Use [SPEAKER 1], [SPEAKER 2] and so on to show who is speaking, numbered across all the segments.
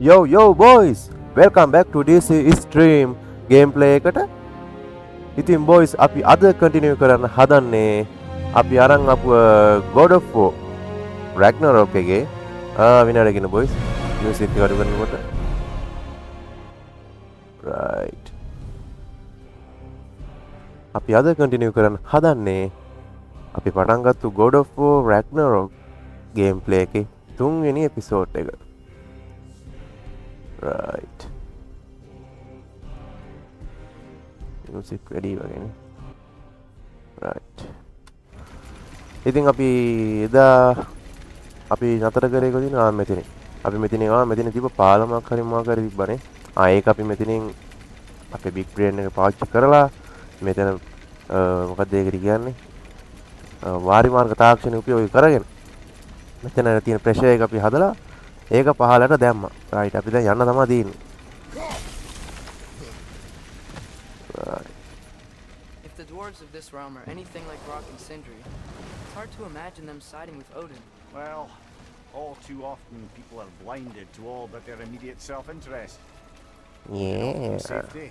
[SPEAKER 1] Yo boys, welcome back to this stream gameplay එකට. ඉතින් boys අපි අද continue කරන්න හදන්නේ අපි අරන් අපු God of War Ragnarok එකේ විනාඩියකින් boys music එක අඩු කරනකොට right අපි අද continue කරන්න හදන්නේ අපි පටන් ගත්තු God of War Ragnarok gameplay එකේ 3 වෙනි episode එක. Right. Music ready again. Right. ඉතින් අපි එදා අපි නතර කරේ කොහොමද මෙතන. අපි මෙතන තිබ්බ පාලමක් හරි මොකක් හරි තිබ්බනේ. ඒක අපි මෙතනින් අපේ big brain එක පාවිච්චි කරලා මෙතන මොකක්ද ඒකට කියන්නේ? වාරි මාර්ග තාක්ෂණය උපයෝගී කරගෙන මෙතන තියෙන ප්‍රෙෂර් එක අපි හදලා ඒක පහලට දැම්මා. රයිට් අපි දැන් යන්න තමයි තියෙන්නේ.
[SPEAKER 2] If the dwarves of this realm are anything like Rock and Sindri, it's hard to imagine them siding with Odin.
[SPEAKER 3] Well, all too often people are blinded to all but their immediate self-interest.
[SPEAKER 1] Yeah.
[SPEAKER 3] Safety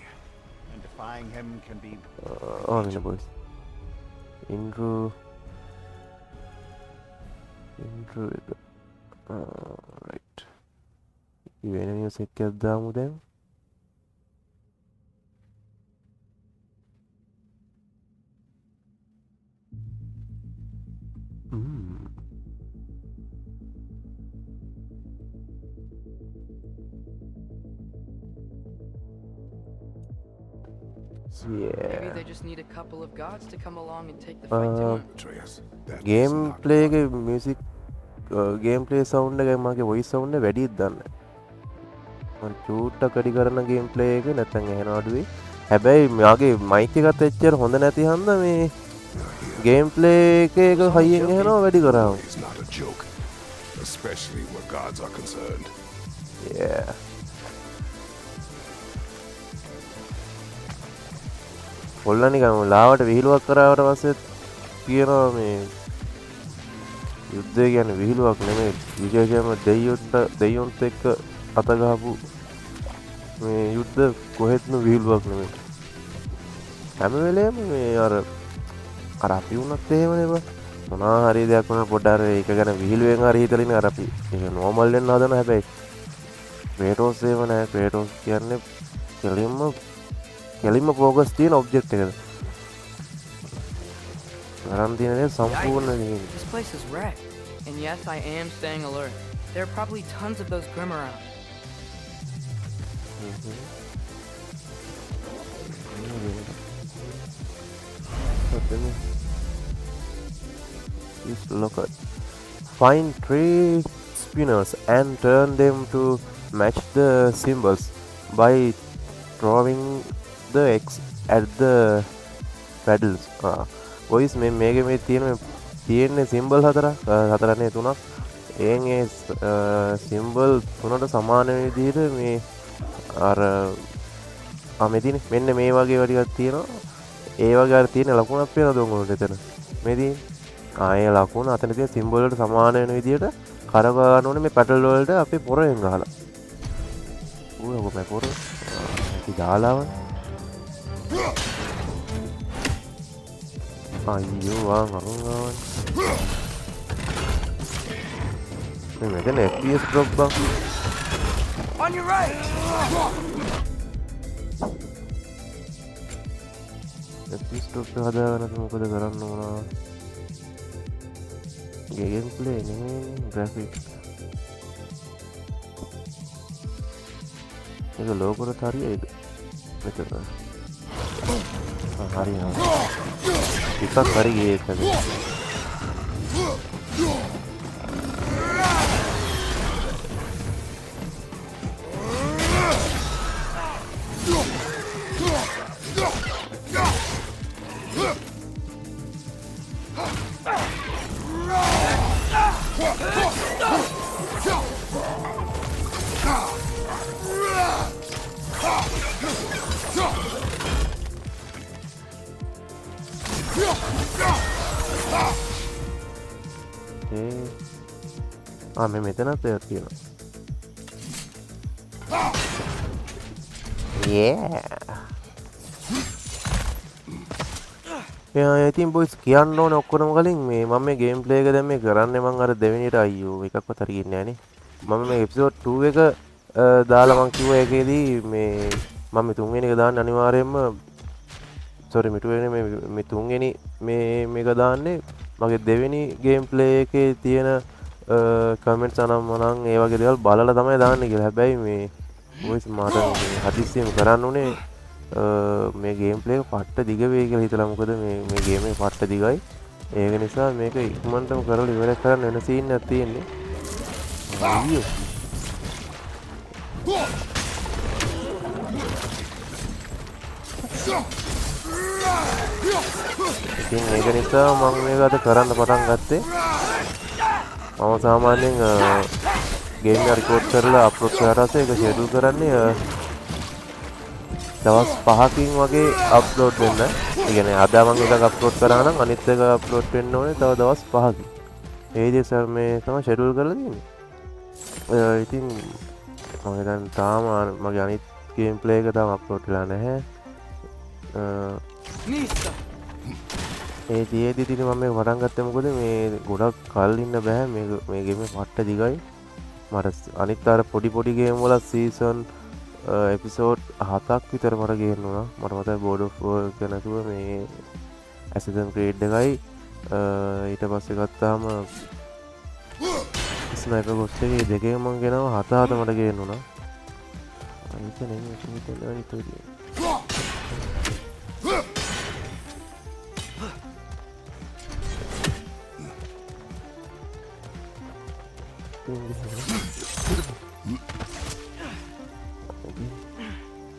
[SPEAKER 3] and defying him can be.
[SPEAKER 1] Oh, the boys. Intro. Right. You වෙන music එකක් දාමු දැන්.
[SPEAKER 2] Maybe they just need a couple of gods to come along and take the fight to him.
[SPEAKER 1] Gameplay එකේ music gameplay sound එකයි මගේ voice sound එක වැඩිද දන්නේ. මම චූට්ටක් වැඩි කරන gameplay එක නැත්නම් එහෙන අඩුවේ. හැබැයි මගේ mic එකත් එච්චර හොඳ නැති හන්ද මේ gameplay එක හයියෙන් එහෙනවා වැඩි කරාම.
[SPEAKER 4] It's not a joke, especially where gods are concerned.
[SPEAKER 1] Yeah. කොල්ලා නිකන් ලාවට විහිළුවක් කරාට පස්සේ කියනවා මේ යුද්ධය කියන්නේ විහිළුවක් නෙමෙයි විශේෂයෙන්ම දෙයියොන්ට එක්ක අත ගහපු මේ යුද්ධ කොහෙත්ම විහිළුවක් නෙමෙයි හැම වෙලේම මේ අර අපි වුණත් එහෙමනේ බා මොනවා හරි දෙයක් වුණා පොඩ්ඩක් අර ඒක ගැන විහිළුවෙන් හරි හිතලින් අර අපි ඒක නෝමල් වෙන්න හදන හැබැයි ක්‍රේටෝස් එහෙම නෑ ක්‍රේටෝස් කියන්නේ කෙලින්ම ફોකස් තියෙන ඔබ්ජෙක්ට් එකද අරන් තියෙන දේ සම්පූර්ණ නෙමෙයි
[SPEAKER 2] This place is wrecked, and yes, I am staying alert. There are probably tons of those Grim around.
[SPEAKER 1] Just look at find 3 spinners and turn them to match the symbols by drawing the X at the paddles. Voice මේකේ මේ තියෙන symbol හතරනේ තුනක්. එයෙන් ඒ symbol තුනට සමාන විදිහට මේ අර මෙදිනේ මෙන්න මේ වගේ වටියක් තියෙනවා. ඒ වගේ අර තියෙන ලකුණක් පේනවද උඹට එතන? මේ තියෙන ආයේ ලකුණ අතන තියෙන symbol වලට සමාන වෙන විදිහට කරව ගන්න ඕනේ මේ paddle වලට අපි පොරෙන් ගහලා. ඌ ඔබ මේ පොර අපි දාලාව අයියෝ වා මරුණාවන් මේ මෙතන FPS drop බං
[SPEAKER 2] On your right!
[SPEAKER 1] FPS drop එක හදාගන්න මොකද කරන්න ඕන gameplay නෙමෙයි graphics ඒක ලෝකරට හරියයිද මෙතන හරි එකක් හරි ගියේ එකද මේ මෙතනත් එකක් තියෙනවා ඉතින් බොයිස් කියන්න ඕනේ ඔක්කොම කලින් මේ මම මේ ගේම් ප්ලේ එක දැන් මේ කරන්නේ මම අර දෙවෙනියට අයියෝ එකක්වත් හරි ගින්නේ නැහනේ. මම මේ එපිසෝඩ් 2 එක දාලා මං කිව්වා ඒකේදී මේ මම මේ තුන්වෙනි එක දාන්න අනිවාර්යයෙන්ම සෝරි මිටුවෙන්නේ මේ තුන්වෙනි මේක දාන්නේ මගේ දෙවෙනි ගේම් ප්ලේ එකේ තියෙන කමෙන්ට්ස් අනම් මොනම් ඒ වගේ දේවල් බලලා තමයි දාන්නේ කියලා. හැබැයි මේ බොයිස් මට හදිස්සියෙම කරන්න උනේ මේ ගේම් ප්ලේ එක පට්ට දිග වෙයි කියලා හිතලා. මොකද මේ ගේම් එක පට්ට දිගයි. ඒක නිසා මේක ඉක්මනටම කරලා ඉවර කරන්න වෙන සීන් එකක් තියෙන්නේ. අයියෝ. ඉතින් ඒක නිසා මම මේක අද කරන්න පටන් ගත්තේ. මම සාමාන්‍යයෙන් ගේම් එක රෙකෝඩ් කරලා අප්ලෝඩ් කරලා ඒක ෂෙඩියුල් කරන්නේ දවස් 5කින් වගේ අප්ලෝඩ් වෙන්න. ඒ කියන්නේ අද මම එකක් අප්ලෝඩ් කරා නම් අනිත් එක අප්ලෝඩ් වෙන්න ඕනේ තව දවස් 5කින්. ඒ විදිහට මේ තමයි ෂෙඩියුල් කරලා තියෙන්නේ. ඉතින් මම දැන් තාම මගේ අනිත් ගේම් ප්ලේ එක තාම අප්ලෝඩ් වෙලා නැහැ. ඒ දියේදී ඉතින් මම මේක පටන් ගත්තේ මොකද මේ ගොඩක් කල් ඉන්න බෑ මේ ගේම පට්ට දිගයි. මට අනිත් අර පොඩි ගේම් වල සීසන් එපිසෝඩ් 7ක් විතර මට ගේන්න උනා. මට මතකයි බෝඩ් ඔෆ් වෝර් එක නැතුව මේ ඇසසන් ක්‍රීඩ් එකයි ඊට පස්සේ ගත්තාම ස්නයිපර් ගොස්ට් එකේ දෙකේම මම ගෙනාවා 7 මට ගේන්න උනා. ඒක නෙමෙයි හිතන්නේ අනිත් එක.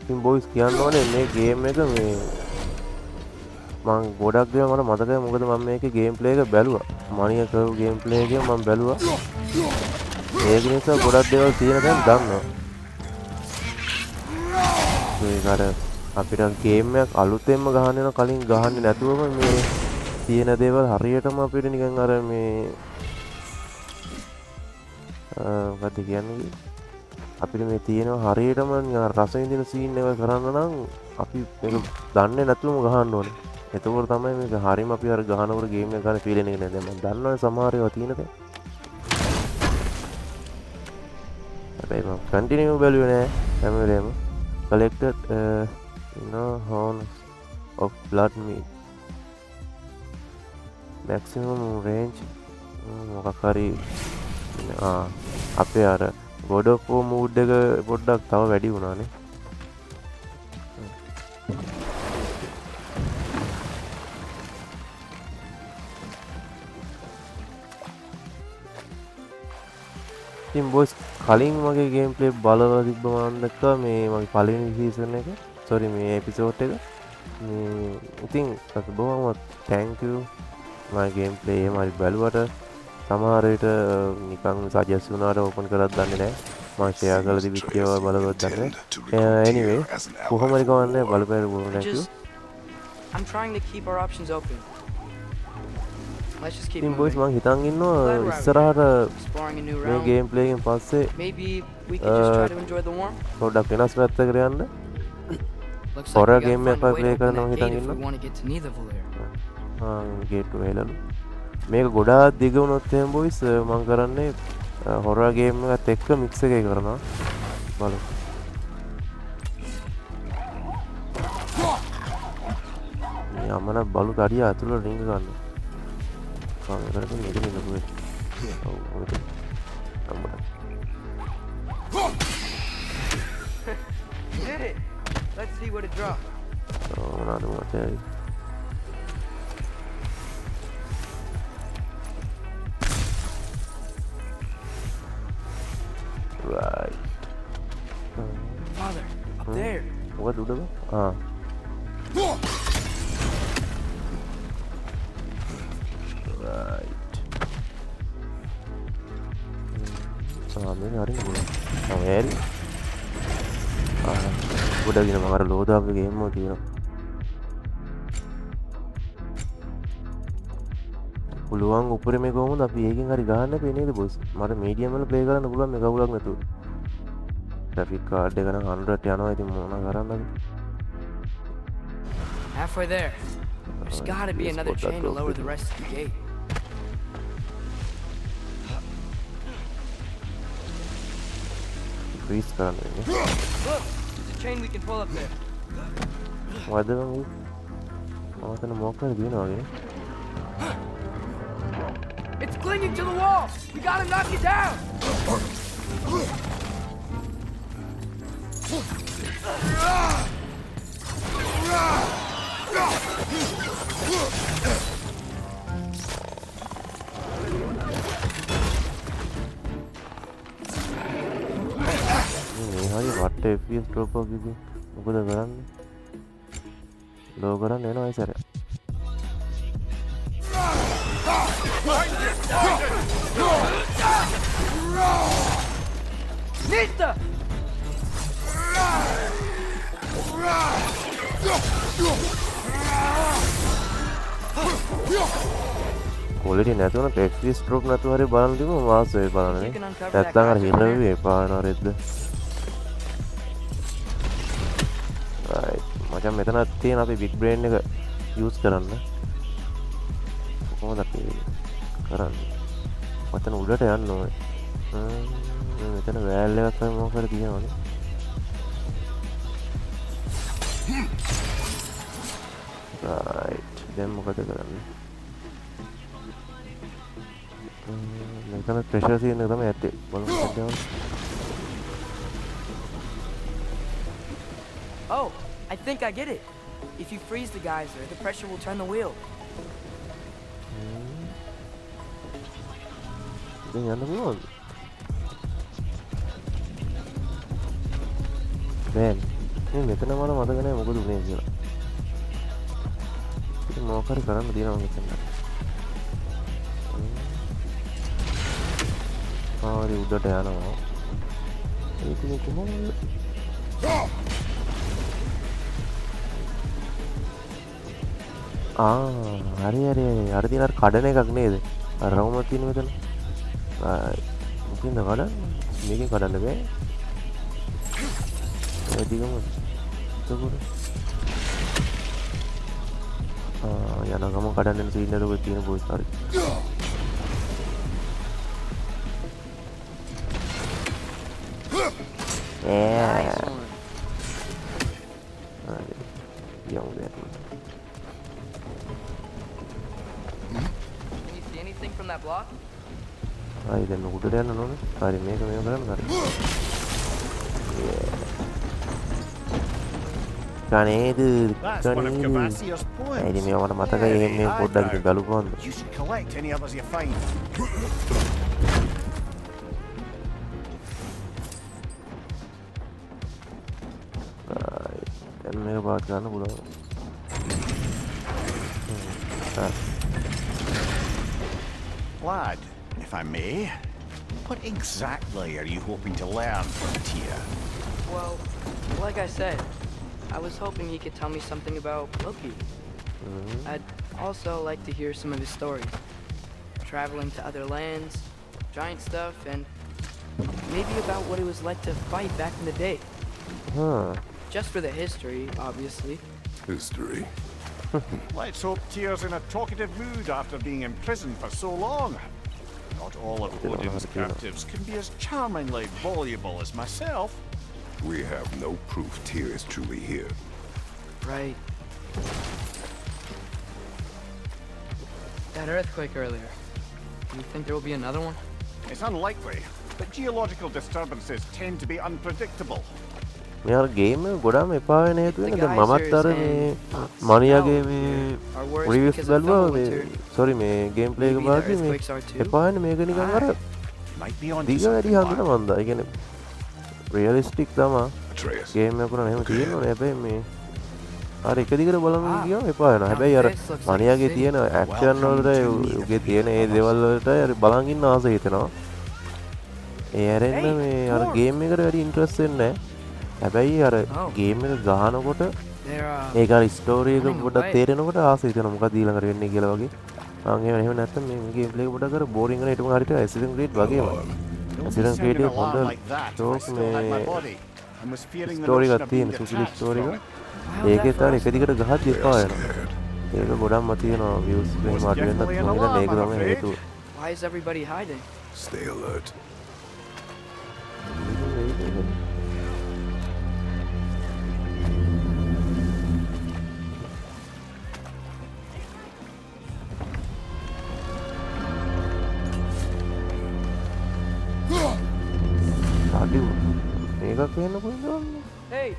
[SPEAKER 1] ඉතින් බොයිස් කියන්න ඕනේ මේ ගේම් එක මේ මම ගොඩක් දේවල් මට මතකයි. මොකද මම මේකේ ගේම් ප්ලේ එක බැලුවා. මනිය කරපු ගේම් ප්ලේ එක මම බැලුවා. ඒක නිසා ගොඩක් දේවල් තියෙන දැන් දන්නවා. ඒක අර අපිට ගේම් එකක් අලුතෙන්ම ගහන්න යන කලින් ගහන්නේ නැතුවම මේ තියෙන දේවල් හරියටම අපිට නිකන් අර මේ මොකද කියන්නේ අපිට මේ තියෙනවා හරියටම රස විඳින සීන් එක කරන්න නම් අපි මේක දන්නේ නැතුවම ගහන්න ඕනේ. එතකොට තමයි මේක හරියම අපි අර ගහනකොට ගේම් එක ගන්න ෆීලින් එක නේද. මම දන්නවනේ සමහර ඒවා තියෙන දේ. හැබැයි මම කන්ටිනියු බැලුවේ නෑ හැම වෙලේම. collected horns of blood meat maximum range මොකක් හරි අපේ අර God of War mood එක පොඩ්ඩක් තව වැඩි වුණානේ. ඉතින් බොයිස් කලින් මගේ ගේම් ප්ලේ බලලා තිබ්බ මම දැක්කා මේ මගේ පළවෙනි සීසන් එක සෝරි මේ එපිසෝඩ් එක මේ ඉතින් බොහොම thank you මගේ ගේම් ප්ලේ එහෙම හරි බැලුවට සමහර විට නිකන් සජෙස්ට් වුණාට ඕපන් කරලා දන්නේ නැහැ. මම ෂෙයා කරලා තිබිච්ච ඒවා බලවත් දන්නේ නැහැ. anyway කොහොම හරි කවන්නේ බලපෑර බොහොම thank you.
[SPEAKER 2] I'm trying to keep our options open. Let's just keep
[SPEAKER 1] ඉතින්
[SPEAKER 2] moving.
[SPEAKER 1] බොයිස් මම හිතන් ඉන්නවා ඉස්සරහට
[SPEAKER 2] Exploring a new
[SPEAKER 1] මේ
[SPEAKER 2] realm.
[SPEAKER 1] ගේම් ප්ලේ එකෙන් පස්සේ
[SPEAKER 2] Maybe we could just try to enjoy the warmth.
[SPEAKER 1] පොඩ්ඩක් වෙනස් පැත්තකට යන්න.
[SPEAKER 2] Looks
[SPEAKER 1] Horror
[SPEAKER 2] like we
[SPEAKER 1] game
[SPEAKER 2] gotta find a way
[SPEAKER 1] play
[SPEAKER 2] to open
[SPEAKER 1] කරනවා
[SPEAKER 2] that
[SPEAKER 1] හිතන්
[SPEAKER 2] gate if we
[SPEAKER 1] ඉන්නවා.
[SPEAKER 2] want to get to Neitherville.
[SPEAKER 1] Gate වෙලලු. මේක ගොඩාක් දිග වුණොත් එහෙම බොයිස් මම කරන්නේ හොරර් ගේම් එකත් එක්ක මික්ස් එකේ කරනවා. බලමු. මේ අමන බලු කඩිය ඇතුළට රින්ග ගන්න. මම කරන්නේ මේක නෙමෙයි. ඔව් ඔක. අම්මා.
[SPEAKER 2] Did it! Let's see what it dropped.
[SPEAKER 1] මොනවද මතයි. Right.
[SPEAKER 2] Father, up there.
[SPEAKER 1] What do you Right. මේක හරියට බලන්න. තමයි. ගොඩක් දින මම අර ලෝදාපු ගේම් එක තියෙනවා. පුළුවන් උඩරේ කොහොමද අපි ඒකෙන් හරි ගහන්න බෑ නේද බොස්? මට මීඩියම් වල ප්ලේ කරන්න පුළුවන් මේ කවුලක් නැතුව. ග්‍රැෆික් කාඩ් එක නම් 100ට යනවා. ඉතින් මොන කරන්නද?
[SPEAKER 2] Halfway there. There's gotta be
[SPEAKER 1] yes,
[SPEAKER 2] another
[SPEAKER 1] got that
[SPEAKER 2] chain to lower
[SPEAKER 1] drop
[SPEAKER 2] the
[SPEAKER 1] it.
[SPEAKER 2] rest of the gate.
[SPEAKER 1] Freeze කරන්න වෙන්නේ.
[SPEAKER 2] Look, there's a chain we can pull up there.
[SPEAKER 1] වද මම මතන මොකක්ද දිනනවා වගේ.
[SPEAKER 2] It's clinging to the wall. We gotta knock it down.
[SPEAKER 1] මේ හරි වට FPS drop එකක් ඉතින් මොකද කරන්නේ? ලෝ කරන්න එනවා ඒ සැරේ.
[SPEAKER 2] Nista!
[SPEAKER 1] quality නැතුවන FPS drop නැතුව හරි බලන්න තිබුණා මාස් වෙයි බලන්නේ.
[SPEAKER 2] You can uncover that
[SPEAKER 1] නැත්තම් අර
[SPEAKER 2] copy
[SPEAKER 1] හිර
[SPEAKER 2] later.
[SPEAKER 1] වෙයි පාන රෙද්ද. right මචං මෙතනක් තියෙන අපි big brain එක use කරන්න. කොහොමද අපි කරන්නේ? මතන උඩට යන්න ඕනේ. මෙතන වෑල් එකක් තමයි මොකක් හරි තියෙනවනේ. right දැන් මොකද කරන්නේ? මෙතන ප්‍රෙෂර් සීන් එක තමයි ඇත්තේ. බලමු දැන්.
[SPEAKER 2] Oh, I think I get it. If you freeze the geyser, the pressure will turn the wheel.
[SPEAKER 1] දැන් යන්න පුළුවන්ද? දැන් මේ මෙතන මම මතක නැහැ මොකද උනේ කියලා. ඉතින් මොකක් හරි කරන්න තියෙනවා මෙතන. හරි උඩට යනවා. ඉතින් කොහොමද? හරි අර තියෙන අර කඩන එකක් නේද? අර රවුමක් තියෙන මෙතන. මොකින්ද කඩන්නේ? මේකෙන් කඩන්න බෑ. ඒ දිගම. එතකොට යන ගම කඩන්න සීන් එකක තියෙන බෝස් හරි.
[SPEAKER 2] Nice one.
[SPEAKER 1] Young there.
[SPEAKER 2] Can you see anything from that block?
[SPEAKER 1] ආයි දැන් උඩට යන්න ඕනේ. හරි මේක කරන්න හරි. කනේද
[SPEAKER 3] That's one of Cavassia's poems.
[SPEAKER 1] ඇයි මේ මට මතකයි එහෙම මේ පොඩ්ඩක් ඉතින් ගලුපුවන්ද.
[SPEAKER 3] You should collect any others you find.
[SPEAKER 1] දැන් මේක පාත් ගන්න පුළුවන්.
[SPEAKER 3] Lad, if I may, what exactly are you hoping to learn from Tia?
[SPEAKER 2] Well, like I said, I was hoping he could tell me something about Loki. I'd also like to hear some of his stories. Traveling to other lands, giant stuff, and maybe about what it was like to fight back in the day. Just for the history, obviously.
[SPEAKER 4] History.
[SPEAKER 3] Let's hope Tier's in a talkative mood after being imprisoned for so long. Not all of Odin's captives can be as charmingly voluble as myself.
[SPEAKER 4] We have no proof Tyr is truly here.
[SPEAKER 2] Right. That earthquake earlier. Do you think there will be another one?
[SPEAKER 3] It's unlikely, but geological disturbances tend to be unpredictable.
[SPEAKER 1] මේ අර game එක ගොඩාම එපා වෙන හේතුව වෙන දැන් මමත් අර මේ මනියාගේ මේ රිවිව්ස් බලුවා මේ සෝරි මේ ගේම් ප්ලේ එක බලද්දි මේ එපා වෙන මේක නිකන් අර
[SPEAKER 3] Might be on
[SPEAKER 1] දිග වැඩි හඳුනා මන්දා. ඒ කියන්නේ රියලිස්ටික් තමයි
[SPEAKER 4] Atreus.
[SPEAKER 1] ගේම් එක කරන එහෙම තියෙනවනේ. හැබැයි මේ අර එක දිගට බලමු කියම එපා වෙනවා. හැබැයි අර මනියාගේ තියෙන ඇක්ෂන් වලට උගේ තියෙන ඒ දේවල් වලට අර බලන් ඉන්න ආස හිතෙනවා. ඒ ඇරෙන්න මේ අර ගේම් එකට වැඩි ඉන්ට්‍රස්ට් වෙන්නේ නැහැ. හැබැයි අර ගේම් එක ගහනකොට ඒක අර ස්ටෝරි එක පොඩ්ඩක් තේරෙනකොට ආස හිතෙනවා මොකක්ද ඊළඟට වෙන්නේ කියලා වගේ. මම එහෙම නැත්තම් මේ ගේම් ප්ලේ එක පොඩ්ඩක් අර බෝරින් වෙන හිටපන් හරියට ඇසිඩන් ග්‍රේඩ් වගේම.
[SPEAKER 3] Don't be
[SPEAKER 1] Accident
[SPEAKER 3] sounding
[SPEAKER 1] video
[SPEAKER 3] alarm
[SPEAKER 1] හොඳ
[SPEAKER 3] like that if I
[SPEAKER 1] ෂෝක්
[SPEAKER 3] still had my
[SPEAKER 1] මේ
[SPEAKER 3] body and was fearing the
[SPEAKER 1] story
[SPEAKER 3] notion
[SPEAKER 1] එකක්
[SPEAKER 3] of being
[SPEAKER 1] තියෙන සුපිරි
[SPEAKER 3] detached
[SPEAKER 1] ස්ටෝරි
[SPEAKER 3] from
[SPEAKER 1] එකක්.
[SPEAKER 3] it.
[SPEAKER 2] How's that
[SPEAKER 1] ඒකෙත්
[SPEAKER 2] for
[SPEAKER 1] අර
[SPEAKER 2] us?
[SPEAKER 1] එක දිගට ගහද්දි
[SPEAKER 4] They're
[SPEAKER 1] එපා වෙනවා.
[SPEAKER 4] scared.
[SPEAKER 1] ඒක ගොඩක්ම තියෙනවා views එහෙම
[SPEAKER 3] Was
[SPEAKER 1] අඩු වෙනත්
[SPEAKER 3] definitely an
[SPEAKER 1] මොකද
[SPEAKER 3] alarm,
[SPEAKER 1] මේක
[SPEAKER 3] I'm
[SPEAKER 1] තමයි
[SPEAKER 3] afraid.
[SPEAKER 1] හේතුව.
[SPEAKER 2] Why is everybody hiding?
[SPEAKER 4] Stay alert.
[SPEAKER 1] අඩු මේකක් වෙන්න පුළුවන්.
[SPEAKER 2] Hey,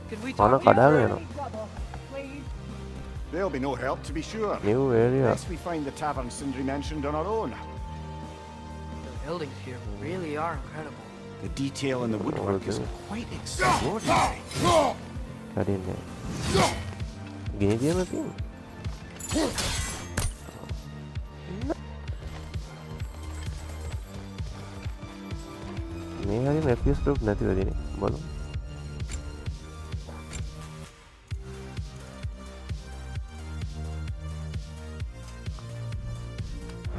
[SPEAKER 2] could we
[SPEAKER 1] අන
[SPEAKER 2] talk to you
[SPEAKER 1] කඩාගෙන
[SPEAKER 2] for a
[SPEAKER 1] යනවා.
[SPEAKER 3] There'll be no help, to be sure.
[SPEAKER 1] New area.
[SPEAKER 3] Unless we find the tavern Sindri mentioned on our own.
[SPEAKER 2] The buildings here really are incredible.
[SPEAKER 3] The detail in the woodwork is
[SPEAKER 1] okay.
[SPEAKER 3] quite extraordinary.
[SPEAKER 1] කඩින්නේ. ගිනි දියම තියෙනවා. මේ හරියම FPS drop නැතිව දිනේ බලමු.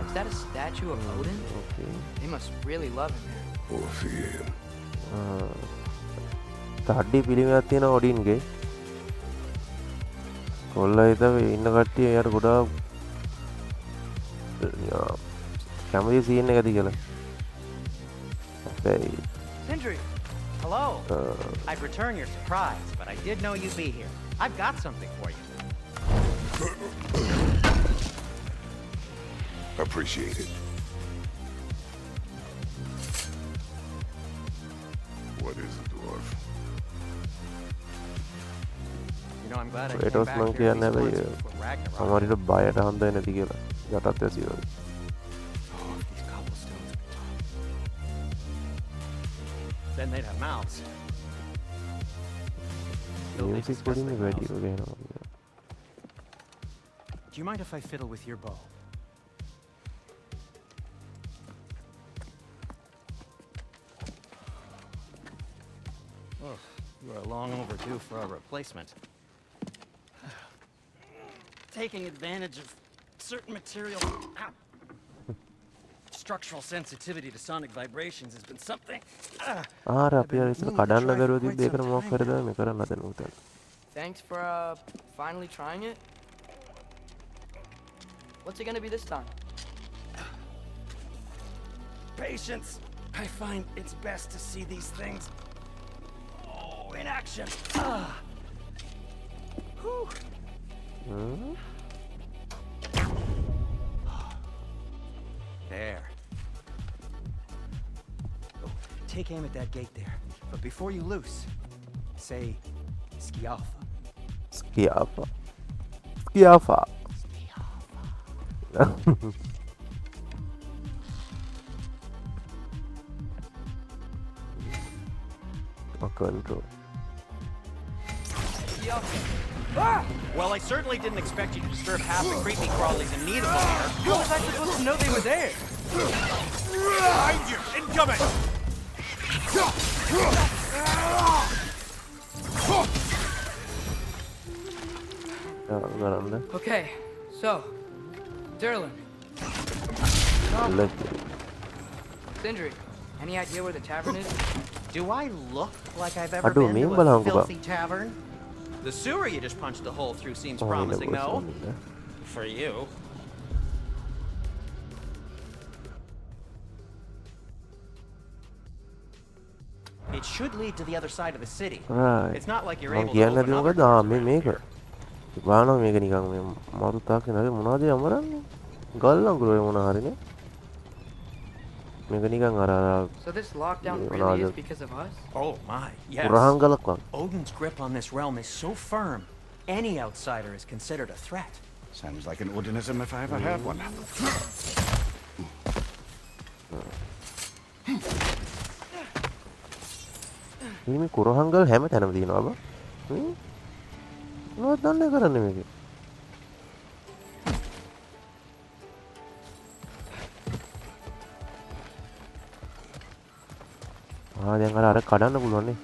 [SPEAKER 2] Is that a statue of Odin?
[SPEAKER 1] Okay.
[SPEAKER 2] They must really love him here.
[SPEAKER 4] Orpheum.
[SPEAKER 1] තඩ්ඩි පිළිමයක් තියෙනවා ඔඩින්ගේ. කොල්ලා හිතව ඉන්න කට්ටිය එයාට ගොඩාක් කැමති සීන් එකද කියලා. හැබැයි
[SPEAKER 5] Sindri, hello. I'd return your surprise, but I did know you'd be here. I've got something for you.
[SPEAKER 4] Appreciate it. What is it, dwarf?
[SPEAKER 5] You know, I'm glad I came
[SPEAKER 1] Kratos
[SPEAKER 5] back
[SPEAKER 1] නම්
[SPEAKER 5] here to
[SPEAKER 1] කියන්නේ
[SPEAKER 5] these
[SPEAKER 1] හැබැයි
[SPEAKER 5] woods before Ragnarok.
[SPEAKER 1] සමහරවිට බයට හම්බ වෙන්නේ නැති කියලා. යටත් වැසි වගේ.
[SPEAKER 5] Oh, if these cobblestones could talk. Then they'd have mouths. They'll
[SPEAKER 1] music
[SPEAKER 5] discuss
[SPEAKER 1] වලින්
[SPEAKER 5] their
[SPEAKER 1] වැඩි
[SPEAKER 5] mouths.
[SPEAKER 1] වගේ එනවා.
[SPEAKER 5] Do you mind if I fiddle with your bow? Oh, you are long overdue for a replacement. Taking advantage of certain material structural sensitivity to sonic vibrations has been something.
[SPEAKER 1] ආර අපි අර ඉතින් කඩන්න බැරුව තිබ්බ ඒකට මොකක් හරි තමයි මේ කරන්න හදන උතන.
[SPEAKER 2] Thanks for finally trying it. What's it gonna be this time?
[SPEAKER 5] Patience. I find it's best to see these things in action. Whew. There. Oh, take aim at that gate there. But before you loose, say Skialfa.
[SPEAKER 1] ස්කියාෆා. ස්කියාෆා. control.
[SPEAKER 5] Well, I certainly didn't expect you to disturb half the creepy crawlies in need of them here.
[SPEAKER 2] How was I supposed to know they were there?
[SPEAKER 3] Behind you! Incoming!
[SPEAKER 1] ගරන්න
[SPEAKER 2] Okay, so, Derlin, Sindri, any idea where the tavern is?
[SPEAKER 5] Do I look like I've ever
[SPEAKER 1] Aduh,
[SPEAKER 5] been to
[SPEAKER 1] main
[SPEAKER 5] a
[SPEAKER 1] බලන්නකෝ බා.
[SPEAKER 5] filthy tavern? The sewer you just punched a hole through seems promising, though. For you. It should lead to the other side of the city.
[SPEAKER 1] right
[SPEAKER 5] It's not like you're
[SPEAKER 1] මම
[SPEAKER 5] able to
[SPEAKER 1] කියන්න
[SPEAKER 5] open
[SPEAKER 1] ඇති
[SPEAKER 5] other
[SPEAKER 1] මොකද
[SPEAKER 5] doors
[SPEAKER 1] මේ
[SPEAKER 5] around
[SPEAKER 1] මේක
[SPEAKER 5] here.
[SPEAKER 1] බලනවා මේක නිකන් මේ මරු තාක්ෂේ නැගේ මොනවද යමරන්නේ ගල් අඟුරු ඒ මොන හරිනේ මේක නිකන් අර
[SPEAKER 2] So this lockdown
[SPEAKER 1] Yeah,
[SPEAKER 2] really
[SPEAKER 1] no,
[SPEAKER 2] is because of us?
[SPEAKER 5] Oh my, yes.
[SPEAKER 1] උරහන් ගලක් වගේ
[SPEAKER 5] Odin's grip on this realm is so firm, any outsider is considered a threat.
[SPEAKER 3] Sounds like an Odinism if I ever heard one.
[SPEAKER 1] මේ කුරහන් ගල් හැම තැනම තියෙනවා බා මොනවද දන්නේ කරන්නේ මේකේ දැන් අර කඩන්න පුළුවන් නේ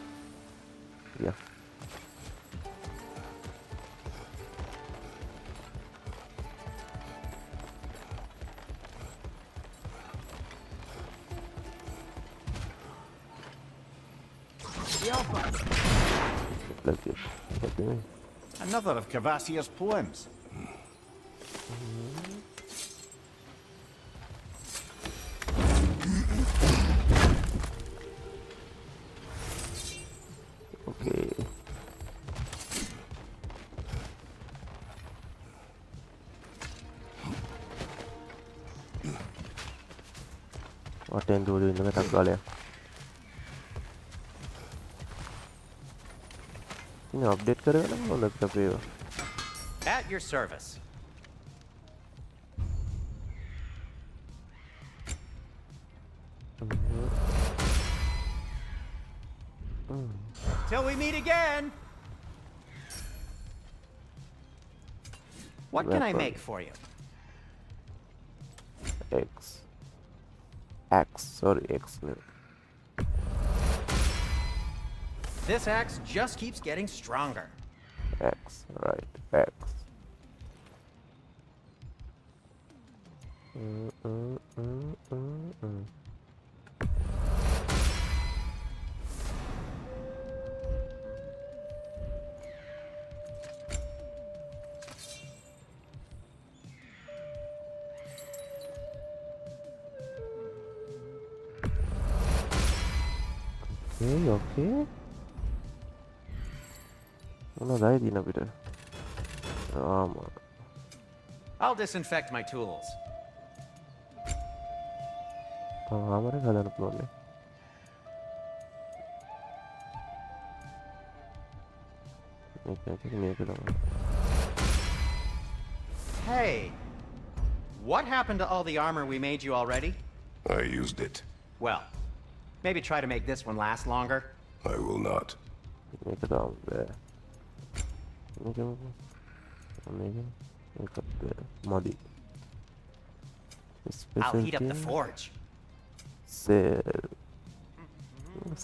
[SPEAKER 1] යා
[SPEAKER 3] Alpha.
[SPEAKER 1] Like it. Okay.
[SPEAKER 3] Another of Cavassier's poems.
[SPEAKER 1] Okay. Attend to the Tagalia. Update करेगा ना वो लगता पे वो.
[SPEAKER 5] At your service. Till we meet again. What can I make for you?
[SPEAKER 1] X. No.
[SPEAKER 5] This axe just keeps getting stronger.
[SPEAKER 1] X, right, X. Okay. Una di na bida.
[SPEAKER 5] I'll disinfect my tools.
[SPEAKER 1] Amare hadaanu පුළුවන්. මේක තමයි.
[SPEAKER 5] Hey, what happened to all the armor we made you already?
[SPEAKER 4] I used it.
[SPEAKER 5] Well, maybe try to make this one last longer.
[SPEAKER 4] I will not.
[SPEAKER 1] මේක තමයි. මේක මදි.
[SPEAKER 5] I'll heat up the forge.
[SPEAKER 1] Sale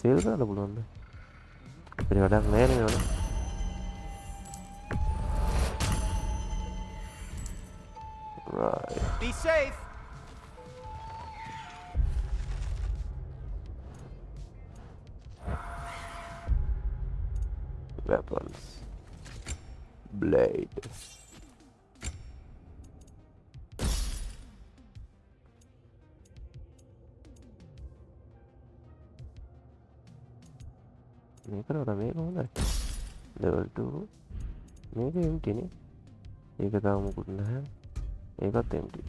[SPEAKER 1] කරන්න පුළුවන්ද? අපිට වැඩක් නැහැ නේ වල. Right.
[SPEAKER 5] Be safe.
[SPEAKER 1] Weapons. Blade. මේක හොඳයි. level 2 මේක empty නේ. ඒක තාම මොකුත් නැහැ. ඒකත් empty.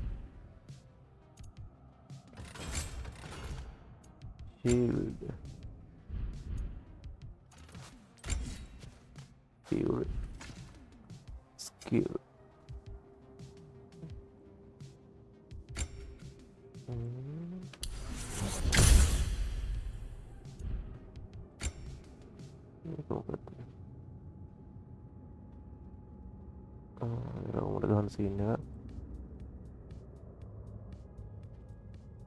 [SPEAKER 1] Shield. Fury. Skill. උඩ ගහන සීන් එක.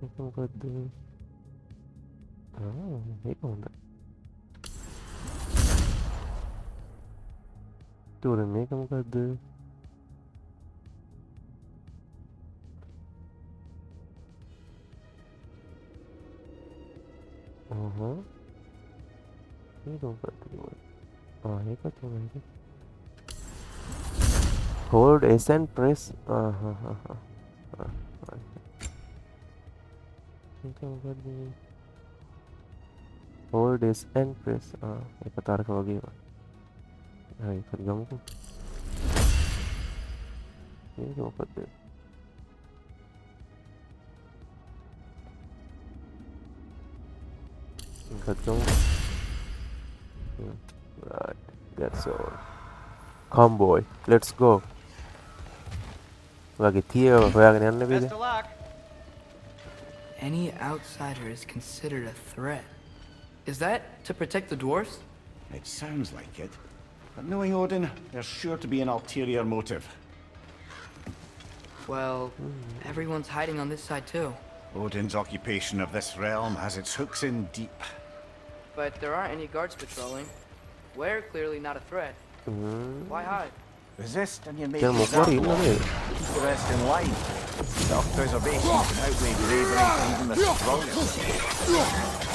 [SPEAKER 1] ඒක මොකද්ද? මේක හොඳයි. තුර මේක මොකද්ද? මේක මොකද්ද? ඒක තමයි. Hold S and press. Hold S and press. ඒක තරක වගේ. ඒක ගමුකෝ. මේක මොකද්ද? ඒක ගමු. Right, that's all. Come boy, let's go. වගේ තියව හොයාගෙන යන්න බේද?
[SPEAKER 5] Best of luck.
[SPEAKER 2] Any outsider is considered a threat. Is that to protect the dwarves?
[SPEAKER 3] It sounds like it. But knowing Odin, there's sure to be an ulterior motive.
[SPEAKER 2] Well, everyone's hiding on this side too.
[SPEAKER 3] Odin's occupation of this realm has its hooks in deep.
[SPEAKER 2] But there aren't any guards patrolling. We're clearly not a threat. Why hide?
[SPEAKER 3] Resist and you may
[SPEAKER 1] Tell me what
[SPEAKER 3] be
[SPEAKER 1] you know.
[SPEAKER 3] keep the rest in line. Self-preservation can outweigh bravery even the strongest.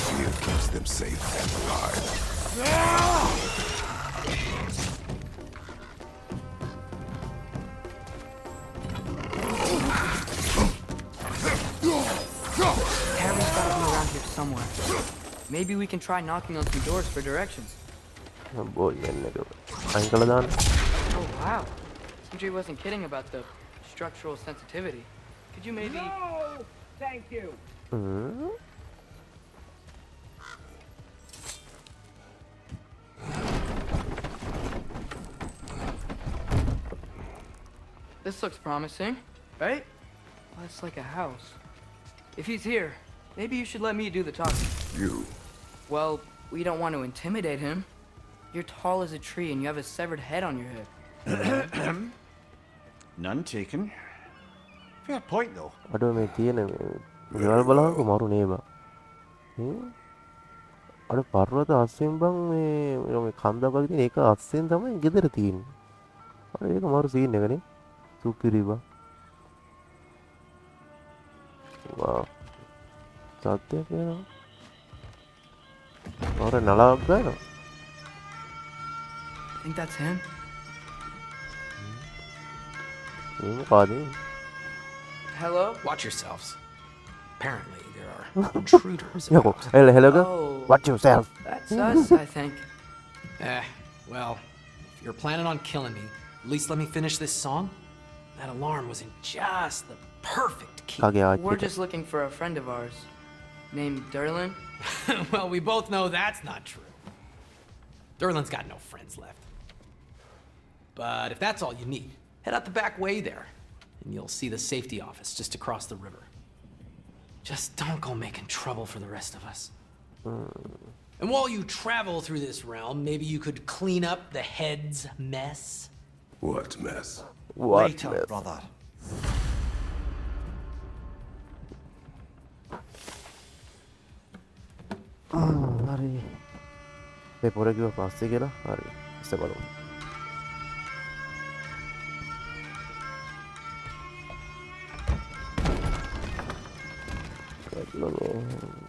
[SPEAKER 4] Fear keeps them safe and alive.
[SPEAKER 2] Harry's gotta be around here somewhere. Maybe we can try knocking on some doors for directions.
[SPEAKER 1] boy එන්නක අයින් කළා දාන්න.
[SPEAKER 2] Oh wow. CJ wasn't kidding about the structural sensitivity. Could you maybe...
[SPEAKER 6] No! Thank you.
[SPEAKER 2] This looks promising, right? Well, it's like a house. If he's here, maybe you should let me do the talking.
[SPEAKER 4] You.
[SPEAKER 2] Well, we don't want to intimidate him. You're tall as a tree and you have a severed head on your head.
[SPEAKER 3] None taken. Fair point, though.
[SPEAKER 1] අඩුව මේ තියෙන ගෙවල් බලන්නකො මරු නේබා. අර පර්වත අස්සෙන් බං මේ කන්දක් වගේ තියෙන ඒක අස්සෙන් තමයි ගෙදර තියෙන්නේ. අර ඒක මරු සීන් එකනේ. සුපිරි බං. වාව්. සත්‍යයක් වෙනවා. අර නලාවක් ගන්නවා.
[SPEAKER 2] Think that's him?
[SPEAKER 1] මේ මොකද?
[SPEAKER 2] Hello?
[SPEAKER 7] Watch yourselves. Apparently, there are intruders.
[SPEAKER 1] යකෝ
[SPEAKER 7] about.
[SPEAKER 1] hello
[SPEAKER 2] Oh,
[SPEAKER 1] watch yourself.
[SPEAKER 2] that's us, I think.
[SPEAKER 7] Well, if you're planning on killing me, at least let me finish this song. That alarm was in just the perfect key.
[SPEAKER 1] කගේ
[SPEAKER 2] We're
[SPEAKER 1] ආච්චිට
[SPEAKER 2] just looking for a friend of ours named Derlin.
[SPEAKER 7] Well, we both know that's not true. Derlin's got no friends left. But if that's all you need, head out the back way there, and you'll see the safety office just across the river. Just don't go making trouble for the rest of us. And while you travel through this realm, maybe you could clean up the head's mess.
[SPEAKER 4] What mess?
[SPEAKER 1] what
[SPEAKER 3] Later,
[SPEAKER 1] mess?
[SPEAKER 3] brother.
[SPEAKER 1] හරි මේ පොර කිව්ව පස්සේ කියලා හරි ඉස්ස බලමු.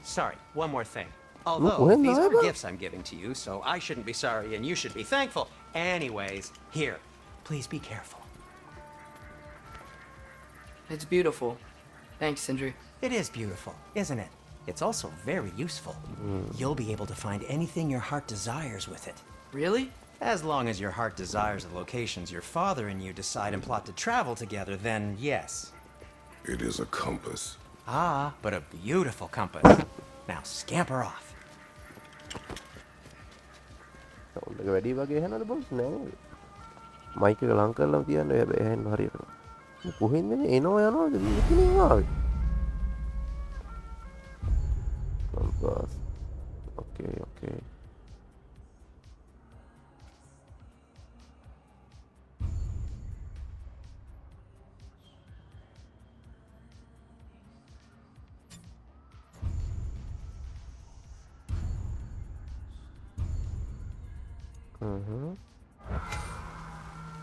[SPEAKER 5] Sorry, one more thing.
[SPEAKER 1] Look,
[SPEAKER 5] Although,
[SPEAKER 1] when
[SPEAKER 5] these
[SPEAKER 1] I
[SPEAKER 5] are
[SPEAKER 1] ever-
[SPEAKER 5] gifts I'm giving to you, so I shouldn't be sorry and you should be thankful. Anyways, here, please be careful.
[SPEAKER 2] It's beautiful. Thanks, Sindri.
[SPEAKER 5] It is beautiful, isn't it? It's also very useful. You'll be able to find anything your heart desires with it.
[SPEAKER 2] Really?
[SPEAKER 5] As long as your heart desires the locations your father and you decide and plot to travel together, then yes.
[SPEAKER 4] It is a compass.
[SPEAKER 5] Ah, but a beautiful compass. Now scamper off.
[SPEAKER 1] Sound එක වැඩි වගේ ඇහෙනවද boss නෑ නේද? Mic එක ලං කරලා තියන්න හැබැයි ඇහෙන්න හරියට. කොහෙන්ද මේ එනවා යනවාද මේකනේ ආවේ? කම්පස්. ඕකේ ඕකේ.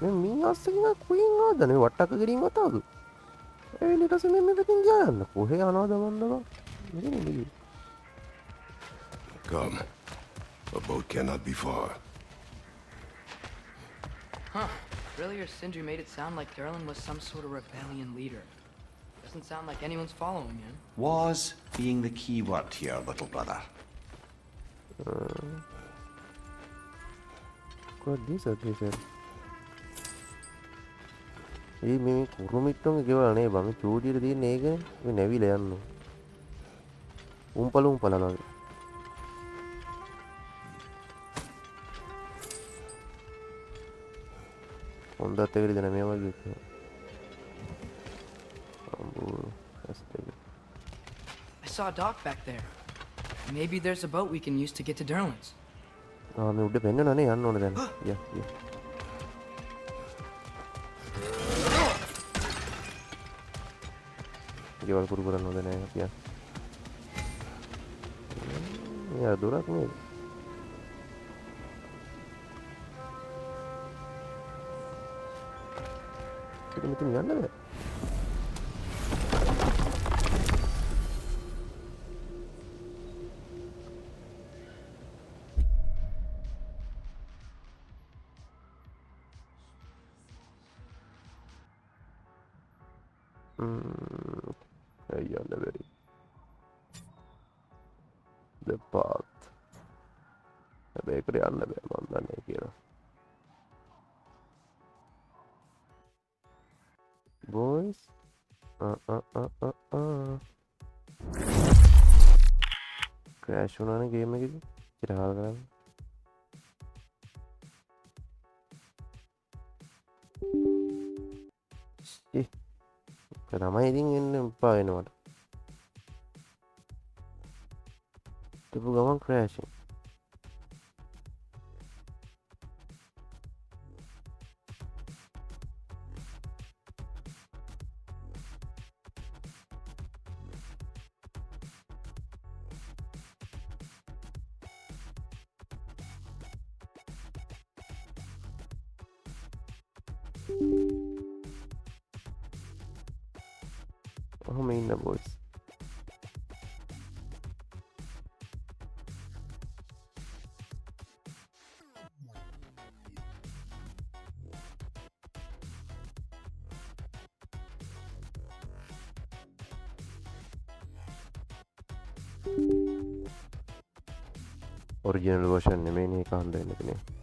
[SPEAKER 1] මේ මී අස්සකින් කුයින් ආදනේ වට්ටක ගෙඩින් වතාවු. ඒ ඊට පස්සේ මේ මෙතකින් ගියාන්න. කොහේ යනවද මන්දම? මෙතන නෙගි.
[SPEAKER 4] Come. A boat cannot be far.
[SPEAKER 2] Huh. Earlier, Sindri made it sound like Derlin was some sort of rebellion leader. Doesn't sound like anyone's following him.
[SPEAKER 3] Was being the key word here, little brother.
[SPEAKER 1] What this again? ඒ මේ කුරුමිට්ටෝගේ ගෙවල් නේ බං චූටියට තියෙන ඒකනේ මේ නැවිලා යන්න උම්පල නේද හොඳත් එකද දෙන මේ වගේ
[SPEAKER 2] I saw a dock back there. Maybe there's a boat we can use to get to Derlin's.
[SPEAKER 1] මේ උඩ පෙන්නනනේ යන්න ඕනේ දැන් යා ගෙවල් කුරු කරන්න හොඳ නෑ අපි යන්න යා දුරක් නේද මෙතන යන්න බෑ ඇයි යන්න බැරි the path හැබැයි ඒකට යන්න බෑ මම දන්නේ කියලා boys crash වුණානේ ගේම් එකේදී ඉරහල් කරන්න තමයි ඉතින් එන්න එපා වෙනවට තිබු ගමන් ක්‍රෑෂින් ඔහොම ඉන්න බොයිස් ඔරිජිනල් වර්ෂන් නෙමෙයිනේ ඒක හන්ද වෙන්න තියෙන්නේ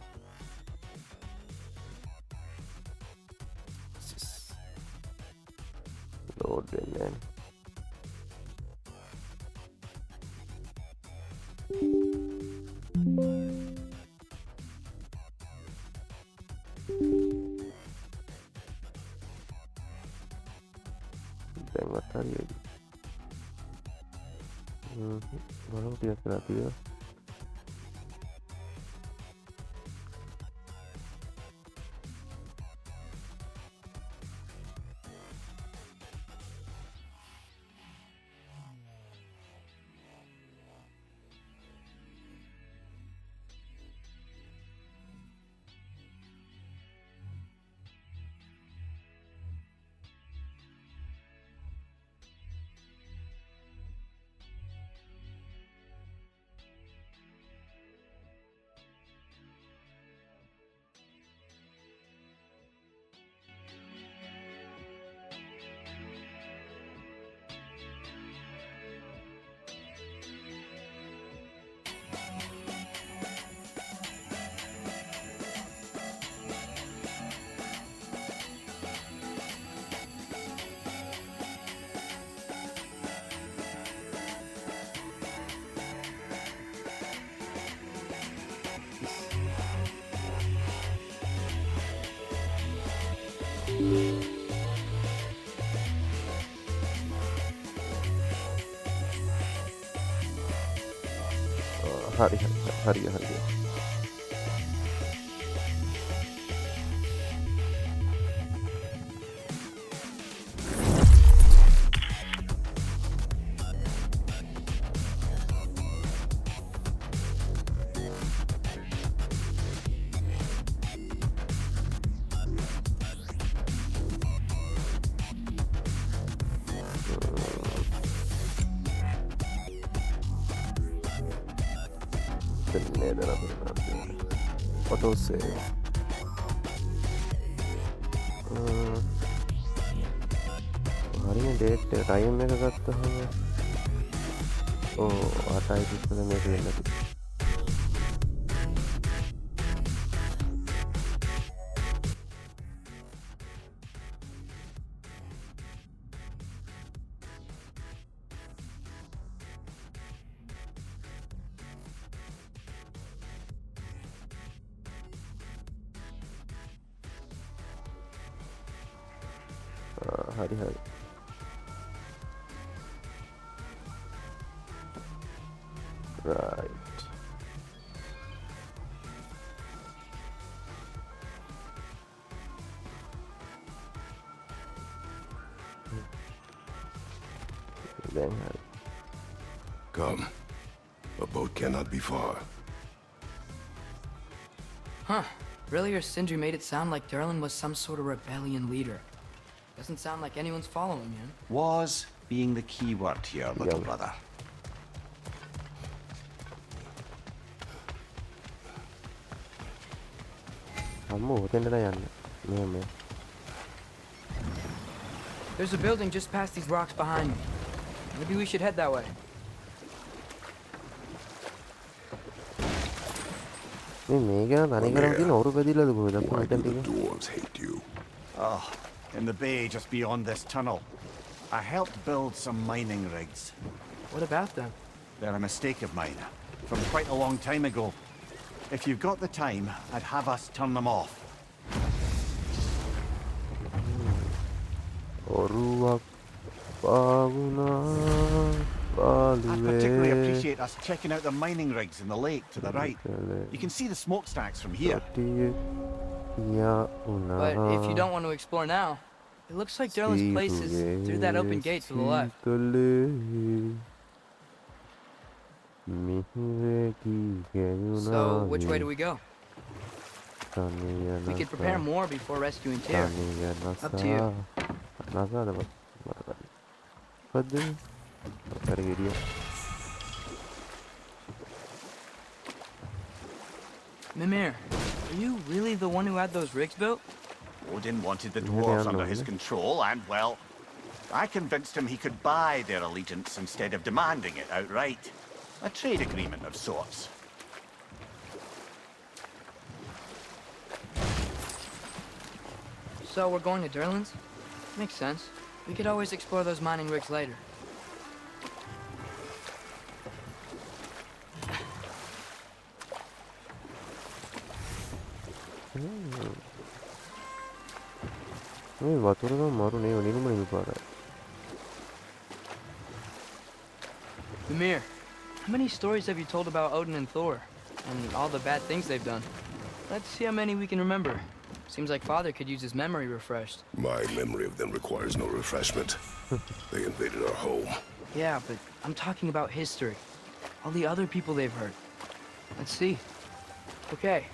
[SPEAKER 1] load වෙන්නේ දැන්වත් හරියයි බලමු ටිකක් කරලා තියෙනවා හරි auto save හරිය ඩේට් ටයිම් එක ගත්තහම ඕ 8යි 30 මේක වෙන්නේ නැති හරි right then
[SPEAKER 4] Come. A boat cannot be far.
[SPEAKER 2] Huh. Earlier, Sindri made it sound like Derlin was some sort of rebellion leader. Doesn't sound like anyone's following him.
[SPEAKER 6] Was being the key word here, little brother.
[SPEAKER 1] අම්මෝ ඔතෙන්ට යන්න මේ
[SPEAKER 2] There's a building just past these rocks behind me. Maybe we should head that way.
[SPEAKER 4] Why do the dwarves hate you?
[SPEAKER 3] Oh, in the bay just beyond this tunnel. I helped build some mining rigs.
[SPEAKER 2] What about them?
[SPEAKER 3] They're a mistake of mine, from quite a long time ago. If you've got the time, I'd have us turn them off. I'd particularly appreciate us checking out the mining rigs in the lake to the right. You can see the smokestacks from here.
[SPEAKER 2] But if you don't want to explore now, it looks like Derlin's place is through that open gate to the left. So, which way do we go? We could prepare more before rescuing Tyr. Up to you. Mimir, are you really the one who had those rigs built?
[SPEAKER 3] Odin wanted the dwarves under his control, and, well, I convinced him he could buy their allegiance instead of demanding it outright. A trade agreement of sorts.
[SPEAKER 2] So we're going to Derlin's? Makes sense. We could always explore those mining rigs later. Mimir, how many stories have you told about Odin and Thor? And all the bad things they've done? Let's see how many we can remember. Seems like Father could use his memory refreshed.
[SPEAKER 4] My memory of them requires no refreshment. They invaded our home.
[SPEAKER 2] Yeah, but I'm talking about history. All the other people they've hurt. Let's see. Okay,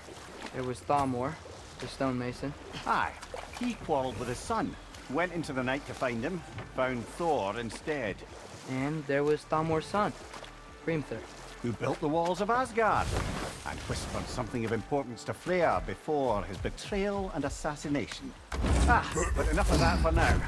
[SPEAKER 2] there was Thamor, the stonemason.
[SPEAKER 3] Aye, he quarreled with his son. Went into the night to find him, found Thor instead.
[SPEAKER 2] And there was Thamor's son, Grimthur.
[SPEAKER 3] Who built the walls of Asgard, and whispered something of importance to Freya before his betrayal and assassination. Ah, but enough of that for now.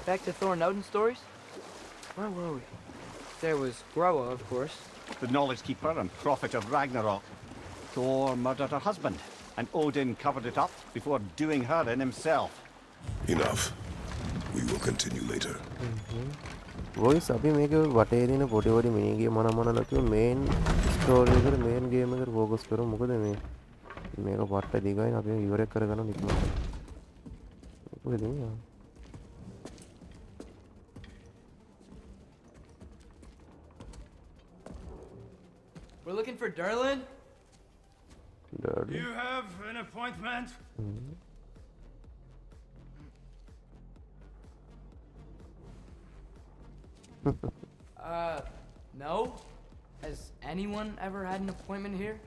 [SPEAKER 2] Back to Thor and Odin stories? Where were we? There was Groa, of course.
[SPEAKER 3] The knowledge keeper and prophet of Ragnarok. Thor murdered her husband, and Odin covered it up before doing her in himself.
[SPEAKER 4] Enough. We will continue later.
[SPEAKER 1] Voice අපි මේක වටේ දින පොඩි පොඩි මිනි game මොන ලකිය මේන් story එකට මේන් game එකට focus කරමු මොකද මේක පට්ට දිගයි අපි ඉවරයක් කරගන්න නිකම්ම මොකද මේ
[SPEAKER 2] We're looking for Derlin?
[SPEAKER 1] Derlin.
[SPEAKER 8] You have an appointment?
[SPEAKER 2] No? Has anyone ever had an appointment here?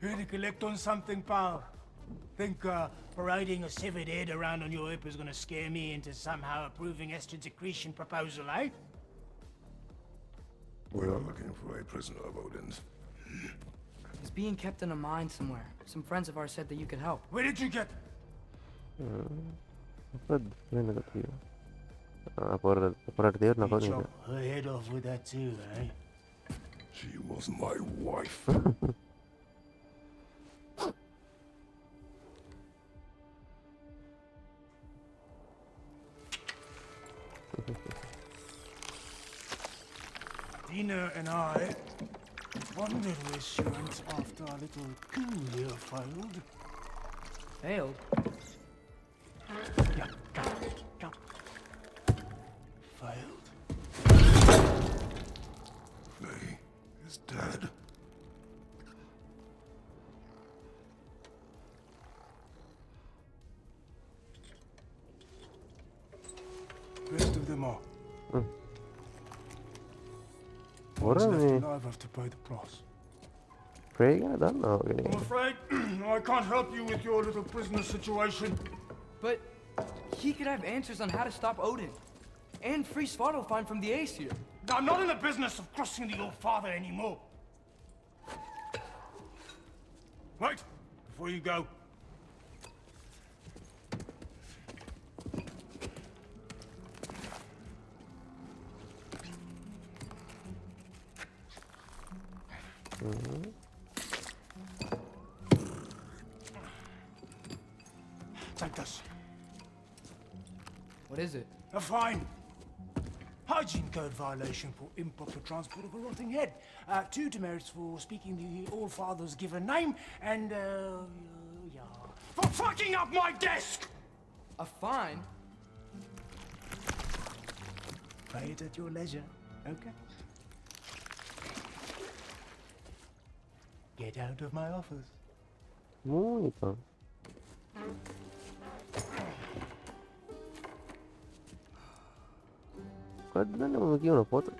[SPEAKER 8] Here to collect on something, pal. Think parading a severed head around on your hip is gonna scare me into somehow approving estrogen secretion proposal, eh?
[SPEAKER 4] We are looking for a prisoner of Odin's.
[SPEAKER 2] He's being kept in a mine somewhere. Some friends of ours said that you could help.
[SPEAKER 8] Where did you get? Chop her head off with that too, eh?
[SPEAKER 4] She was my wife.
[SPEAKER 8] Dina and I wondered where she went after our little coup here failed.
[SPEAKER 2] Failed?
[SPEAKER 8] Yeah, come. Failed.
[SPEAKER 4] Faye is dead.
[SPEAKER 8] Rest of them all. One's
[SPEAKER 1] Orang
[SPEAKER 8] left
[SPEAKER 1] ni
[SPEAKER 8] alive to pay the price.
[SPEAKER 1] pray kan dah nak gini.
[SPEAKER 8] I'm afraid I can't help you with your little prisoner situation.
[SPEAKER 2] But he could have answers on how to stop Odin. And free Svartalfheim from the Aesir.
[SPEAKER 8] I'm not in the business of crossing the old father anymore. Right, before you go. Take this.
[SPEAKER 2] What is it?
[SPEAKER 8] A fine. Hygiene code violation for improper transport of a rotting head. 2 demerits for speaking the All-Father's given name, and, yeah. For fucking up my desk!
[SPEAKER 2] A fine?
[SPEAKER 8] Pay it at your leisure, okay? Get out of my office.
[SPEAKER 1] Muito. Kadang nak bagi una foto.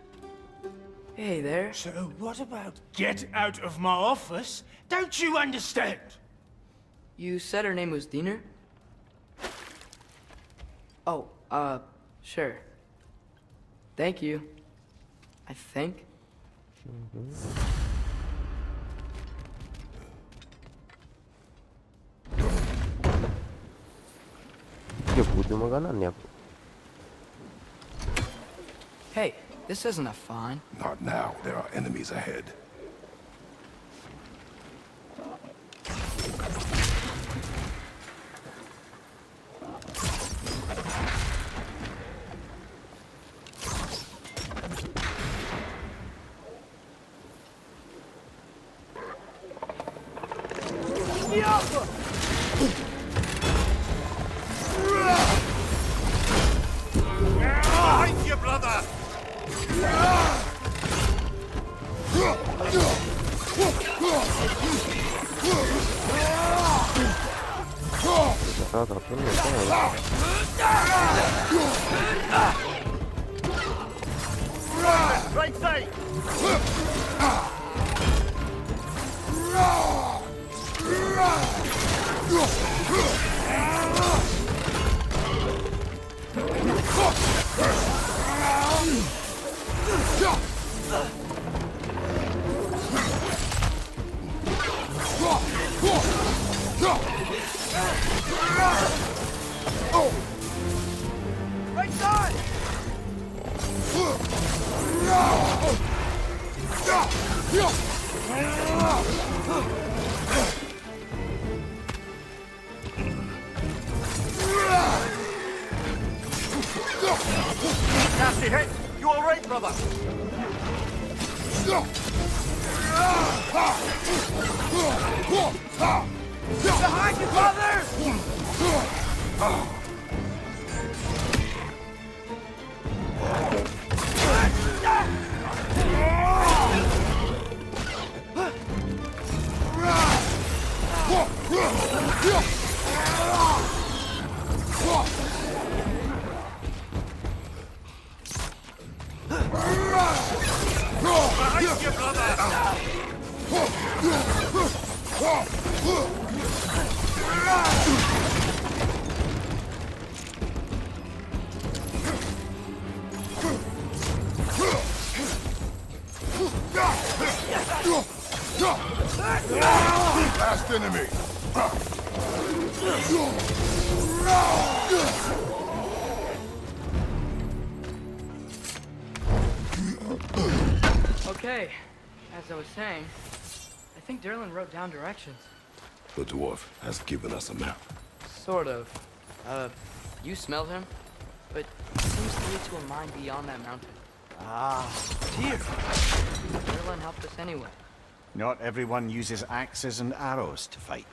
[SPEAKER 2] Hey there.
[SPEAKER 8] So what about get out of my office? Don't you understand?
[SPEAKER 2] You said her name was Diener? Oh, sure. Thank you. I think.
[SPEAKER 1] Dia butuh makanan ya.
[SPEAKER 2] Hey, this isn't a fine.
[SPEAKER 4] Not now. There are enemies ahead.
[SPEAKER 3] Behind you, brother!
[SPEAKER 1] Salah satu ni apa?
[SPEAKER 3] Right side!
[SPEAKER 2] Right side!
[SPEAKER 3] Nasty hit! You alright, brother?
[SPEAKER 2] Behind you, father!
[SPEAKER 3] Behind you, brother!
[SPEAKER 4] Last enemy.
[SPEAKER 2] Okay, as I was saying, I think Derlin wrote down directions.
[SPEAKER 4] The dwarf has given us a map.
[SPEAKER 2] Sort of. You smelled him? But it seems to lead to a mine beyond that mountain.
[SPEAKER 6] Ah,
[SPEAKER 2] Here! Derlin helped us anyway.
[SPEAKER 6] not everyone uses axes and arrows to fight.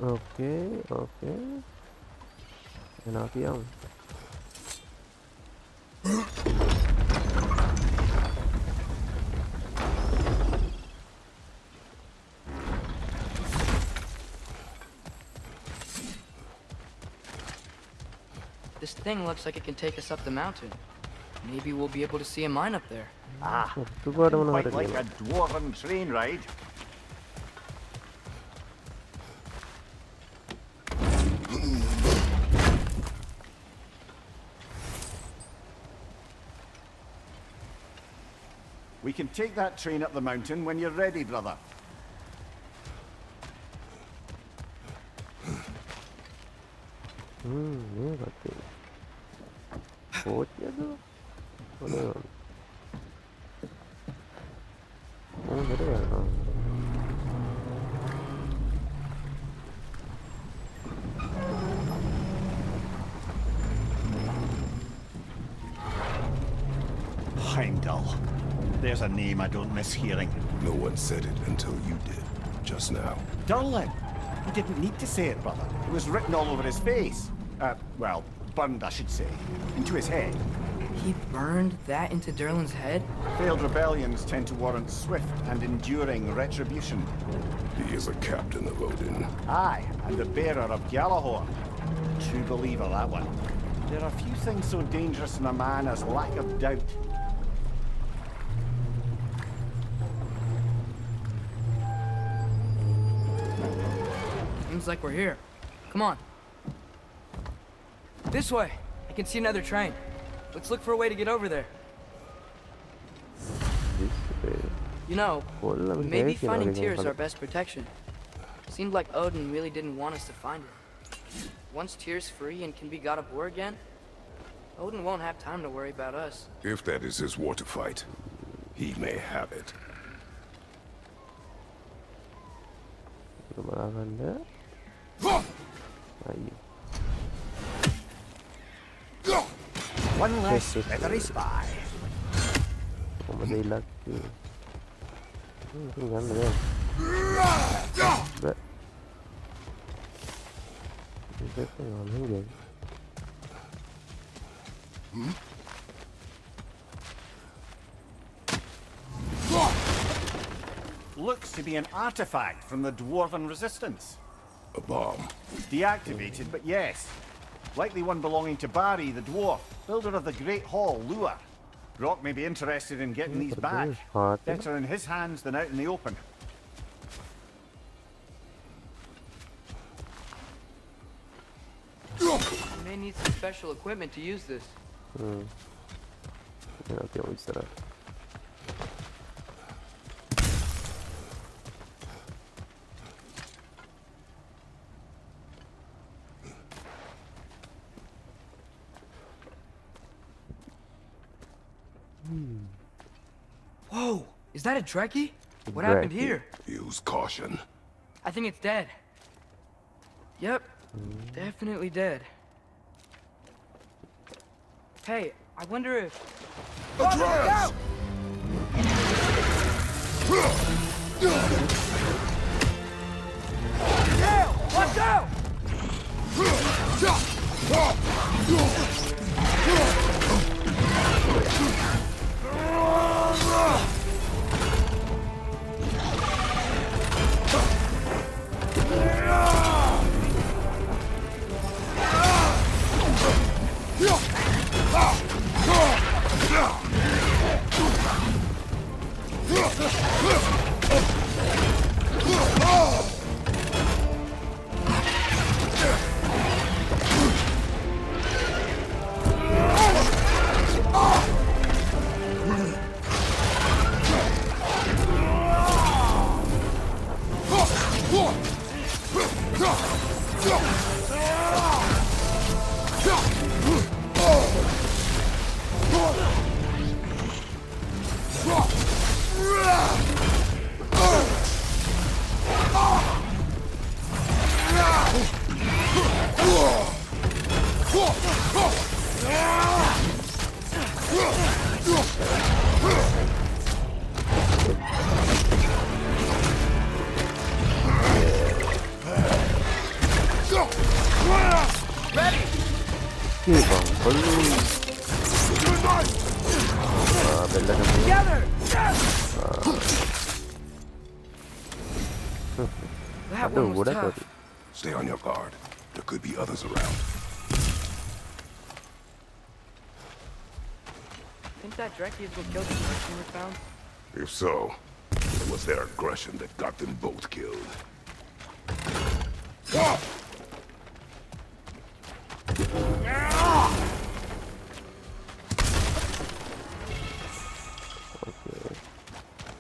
[SPEAKER 1] Oke. Enak yang.
[SPEAKER 2] This thing looks like it can take us up the mountain. Maybe we'll be able to see a mine up there.
[SPEAKER 6] Ah,
[SPEAKER 1] ഒരുപാട്
[SPEAKER 6] quite like
[SPEAKER 1] മനോഹരം
[SPEAKER 6] a dwarven train ride. We can take that train up the mountain when you're ready, brother.
[SPEAKER 1] ini berarti botnya tuh mana ada ya
[SPEAKER 6] Heimdall. There's a name I don't miss hearing.
[SPEAKER 4] No one said it until you did, just now.
[SPEAKER 6] Durlin. He didn't need to say it, brother. It was written all over his face. Well, burned, I should say. Into his head.
[SPEAKER 2] He burned that into Durlin's head?
[SPEAKER 6] Failed rebellions tend to warrant swift and enduring retribution.
[SPEAKER 4] He is a captain of Odin.
[SPEAKER 6] Aye, and the bearer of Gjallarhorn. True believer, that one. There are few things so dangerous in a man as lack of doubt.
[SPEAKER 2] Seems like we're here. Come on. This way. I can see another train. Let's look for a way to get over there. You know, maybe finding Tyr is our best protection. Seemed like Odin really didn't want us to find him. Once Tyr's free and can be got of war again, Odin won't have time to worry about us.
[SPEAKER 4] If that is his war to fight, he may have it.
[SPEAKER 6] One less feathery spy.
[SPEAKER 1] Comedy lagi. Kan dia. Kita ngomong dia.
[SPEAKER 6] Looks to be an artifact from the Dwarven Resistance.
[SPEAKER 4] A bomb.
[SPEAKER 6] Deactivated, but yes. Likely one belonging to Barry, the dwarf, builder of the Great Hall, Lure. Brock may be interested in getting these back. Better in his hands than out in the open.
[SPEAKER 2] You may need some special equipment to use this.
[SPEAKER 1] Nanti mau istirahat.
[SPEAKER 2] Whoa! Is that a Trekkie? What happened here?
[SPEAKER 4] Use caution.
[SPEAKER 2] I think it's dead. Yep. Definitely dead. Hey, I wonder if...
[SPEAKER 4] Atreus!
[SPEAKER 2] Watch out! That one was tough.
[SPEAKER 4] Stay on your guard. There could be others around.
[SPEAKER 2] Think that Dreki is what killed the person we found?
[SPEAKER 4] If so, it was their aggression that got them both killed.
[SPEAKER 1] Okay.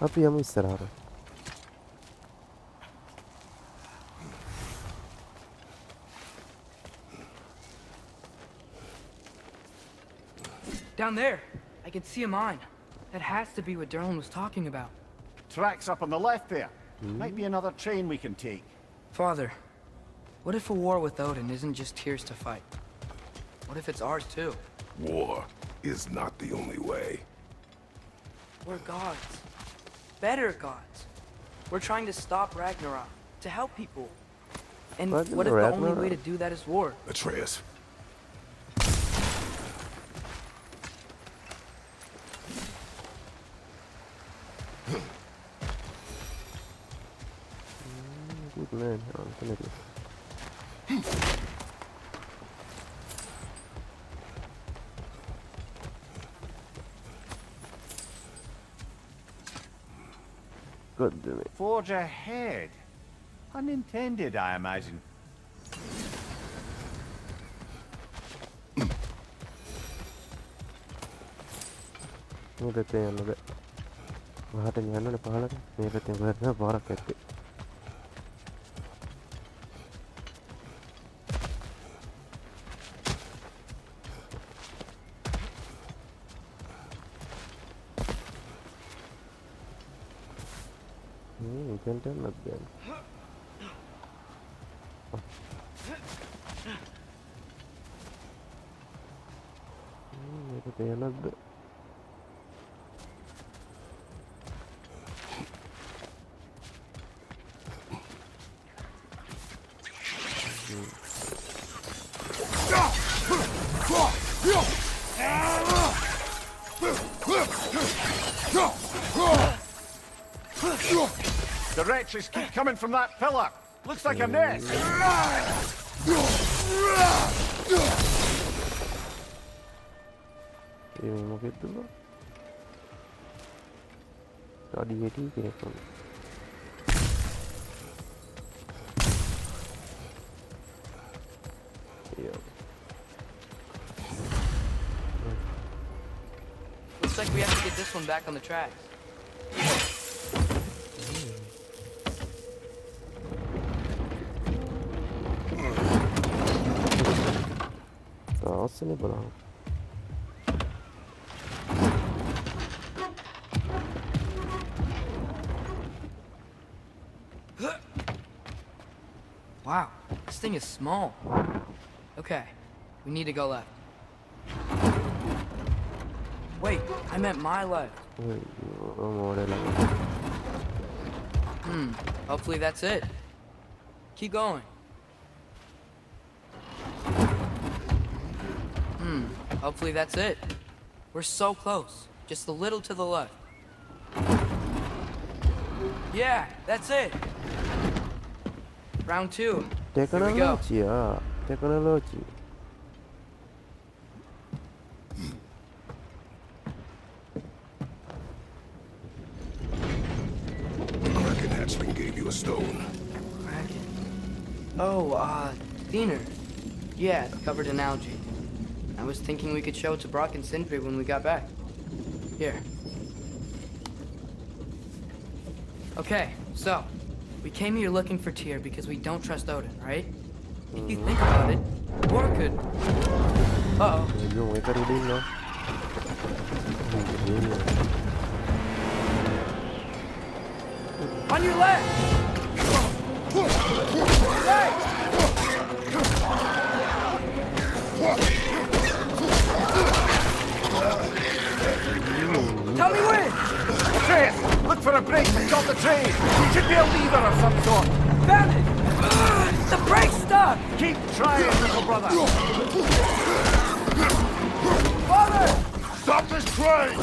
[SPEAKER 1] අපි යමු ඉස්සරහට.
[SPEAKER 2] Down there! I can see a mine. That has to be what Derlin was talking about.
[SPEAKER 6] Tracks up on the left there. Might be another train we can take.
[SPEAKER 2] Father, what if a war with Odin isn't just Tyr's to fight? What if it's ours too?
[SPEAKER 4] War is not the only way.
[SPEAKER 2] We're gods. Better gods. We're trying to stop Ragnarok, to help people. And
[SPEAKER 1] What
[SPEAKER 2] what
[SPEAKER 1] in
[SPEAKER 2] if the only
[SPEAKER 1] Ragnarok?
[SPEAKER 2] way to do that is war?
[SPEAKER 4] Atreus,
[SPEAKER 1] Good man. Definitely. God damn it.
[SPEAKER 6] Forge ahead. Unintended, I imagine.
[SPEAKER 1] මේ පැත්තේ යන්න බෑ. වහට යන්න ඕනේ පහළට. මේ පැත්තෙන් වහට පාරක් ඇත්තේ. එතෙන්ට යන්නත් බෑ. මේ පැත්තේ යන්නත් බෑ.
[SPEAKER 6] The wretches keep coming from that pillar. Looks like a nest.
[SPEAKER 1] මේ මොකෙද්ද බා? අඩි හෙටි කෙනෙක් වගේ.
[SPEAKER 2] Looks like we have to get this one back on the tracks.
[SPEAKER 1] තාස්සනේ බලන්න.
[SPEAKER 2] Wow, this thing is small. Okay, we need to go left. Wait, I meant my left. Hopefully that's it. Keep going. Hopefully that's it. We're so close. Just a little to the left. Yeah, that's it. Round 2. Here we go.
[SPEAKER 1] Technology, technology.
[SPEAKER 4] Kraken hatchling gave you a stone.
[SPEAKER 2] Kraken. Oh, Thinner. Yeah, it's covered in algae. I was thinking we could show it to Brock and Sindri when we got back. Here. Okay, so, we came here looking for Tyr because we don't trust Odin, right? If you think about it, war could... Uh-oh. On your left! Hey! Tell me when!
[SPEAKER 6] Atreus, look for a brake to stop the train. Should be a lever of some sort.
[SPEAKER 2] Found it! The brake's stuck!
[SPEAKER 6] Keep trying, little brother.
[SPEAKER 2] Father!
[SPEAKER 4] Stop this train!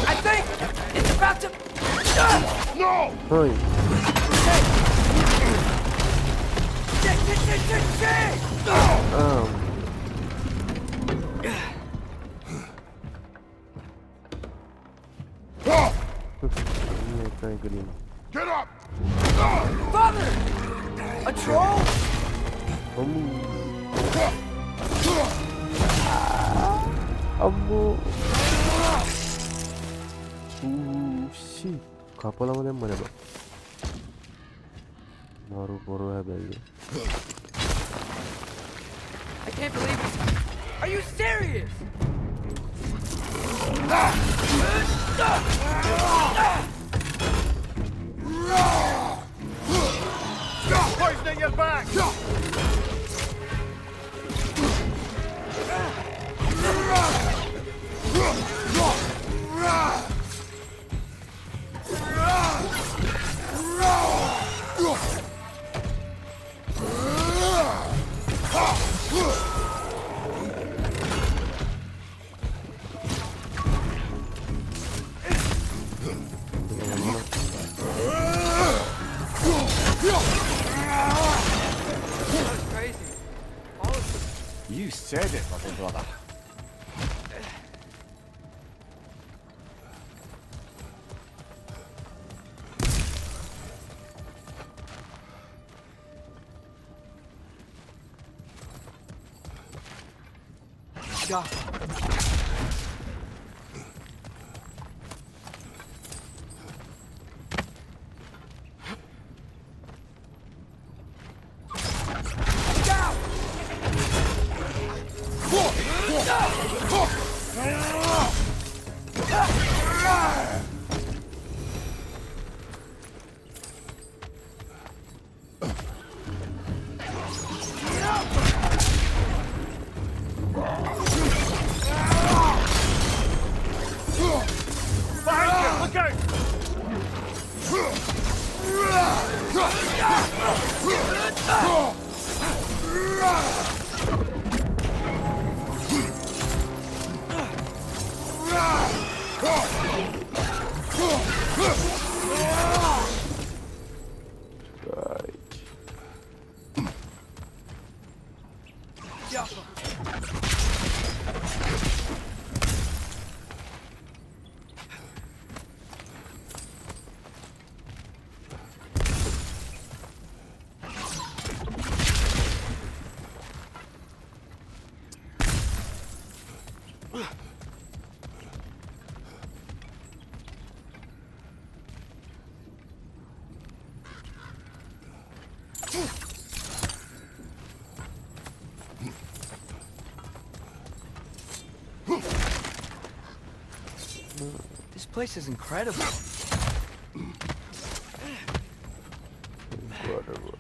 [SPEAKER 2] I think it's about to...
[SPEAKER 4] No!
[SPEAKER 1] Oi.
[SPEAKER 2] Shit!
[SPEAKER 1] green.
[SPEAKER 4] Get up!
[SPEAKER 2] Father! A troll?
[SPEAKER 1] Ammo. Shit. Kapala mı lan bana bak. Boru haberli.
[SPEAKER 2] I can't believe it. Are you serious?
[SPEAKER 6] Poisoning your back!
[SPEAKER 2] That's crazy. All of
[SPEAKER 6] You said it, little brother.
[SPEAKER 2] God.
[SPEAKER 6] Behind you! Look out!
[SPEAKER 2] This place is incredible.
[SPEAKER 1] Whatever.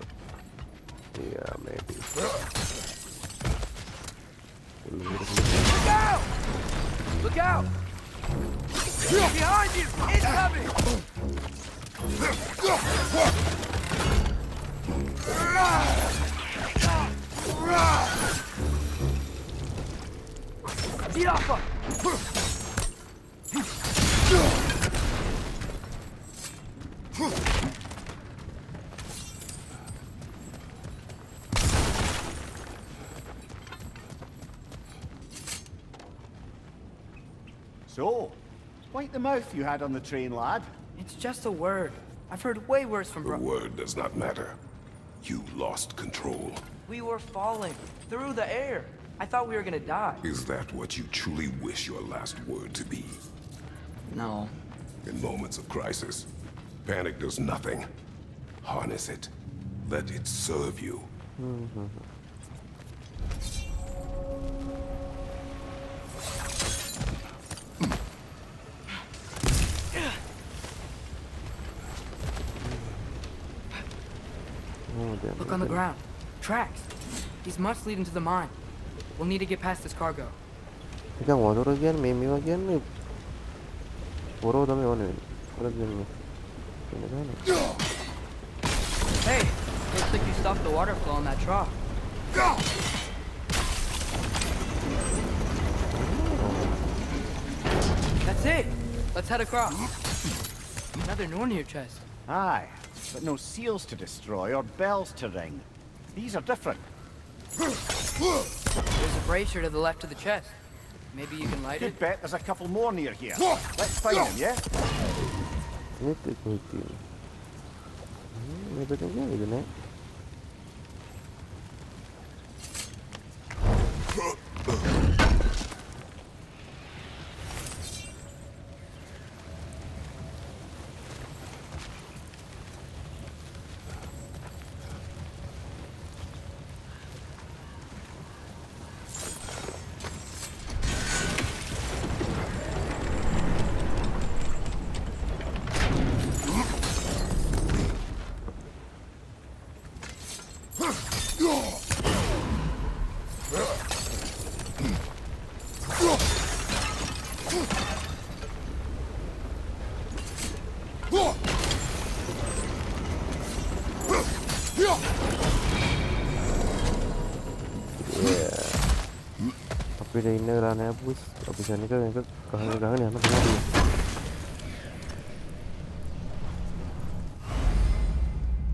[SPEAKER 1] Yeah, maybe.
[SPEAKER 2] Look out! Look out! Behind you! It's coming! Get off her!
[SPEAKER 6] So, wipe the mouth you had on the train, lad.
[SPEAKER 2] It's just a word. I've heard way worse from
[SPEAKER 4] The word does not matter. You lost control.
[SPEAKER 2] We were falling through the air. I thought we were gonna die.
[SPEAKER 4] Is that what you truly wish your last word to be?
[SPEAKER 2] No.
[SPEAKER 4] In moments of crisis, panic does nothing. Harness it. Let it serve you.
[SPEAKER 2] Look on the ground. Tracks. These must lead into the mine. We'll need to get past this cargo.
[SPEAKER 1] 그냥 원으로 기한 매미하기에는 보러 오다면 오늘 그러면
[SPEAKER 2] Hey, looks like you stopped the water flow on that trough. That's it. Let's head across. Another Nornir chest.
[SPEAKER 6] Aye, but no seals to destroy or bells to ring. These are different.
[SPEAKER 2] There's a brazier to the left of the chest. Maybe you can light it?
[SPEAKER 6] Good bet there's a couple more near here. Let's find them, yeah?
[SPEAKER 1] Ini ikutin. Ini begini gitu nih. Tapi ini rannya bus, bisa nih kan kangen ya anak tadi.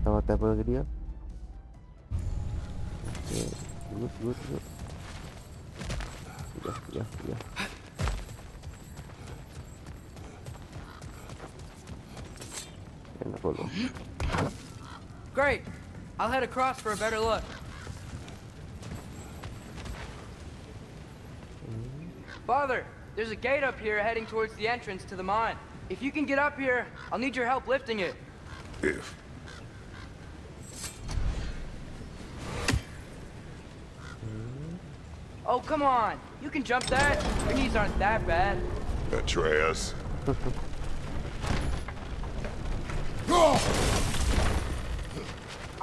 [SPEAKER 1] Tahu tabel ke dia. Good. Ya. Enak loh.
[SPEAKER 2] Great. I'll head across for a better look. Father, there's a gate up here heading towards the entrance to the mine. If you can get up here, I'll need your help lifting it.
[SPEAKER 4] If.
[SPEAKER 2] Oh, come on. You can jump that. Your knees aren't that bad.
[SPEAKER 4] Atreus.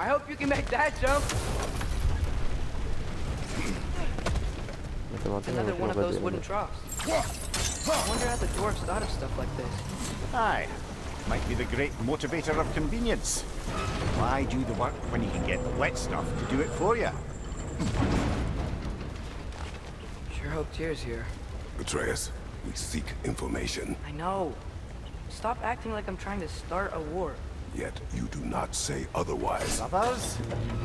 [SPEAKER 2] I hope you can make that jump. Another one of those wooden troughs. I wonder how the dwarves thought of stuff like this.
[SPEAKER 6] Aye. Might be the great motivator of convenience. Why do the work when you can get the wet stuff to do it for you?
[SPEAKER 2] Sure hope Tyr's here.
[SPEAKER 4] Atreus, we seek information.
[SPEAKER 2] I know. Stop acting like I'm trying to start a war.
[SPEAKER 4] Yet you do not say otherwise.
[SPEAKER 6] Others?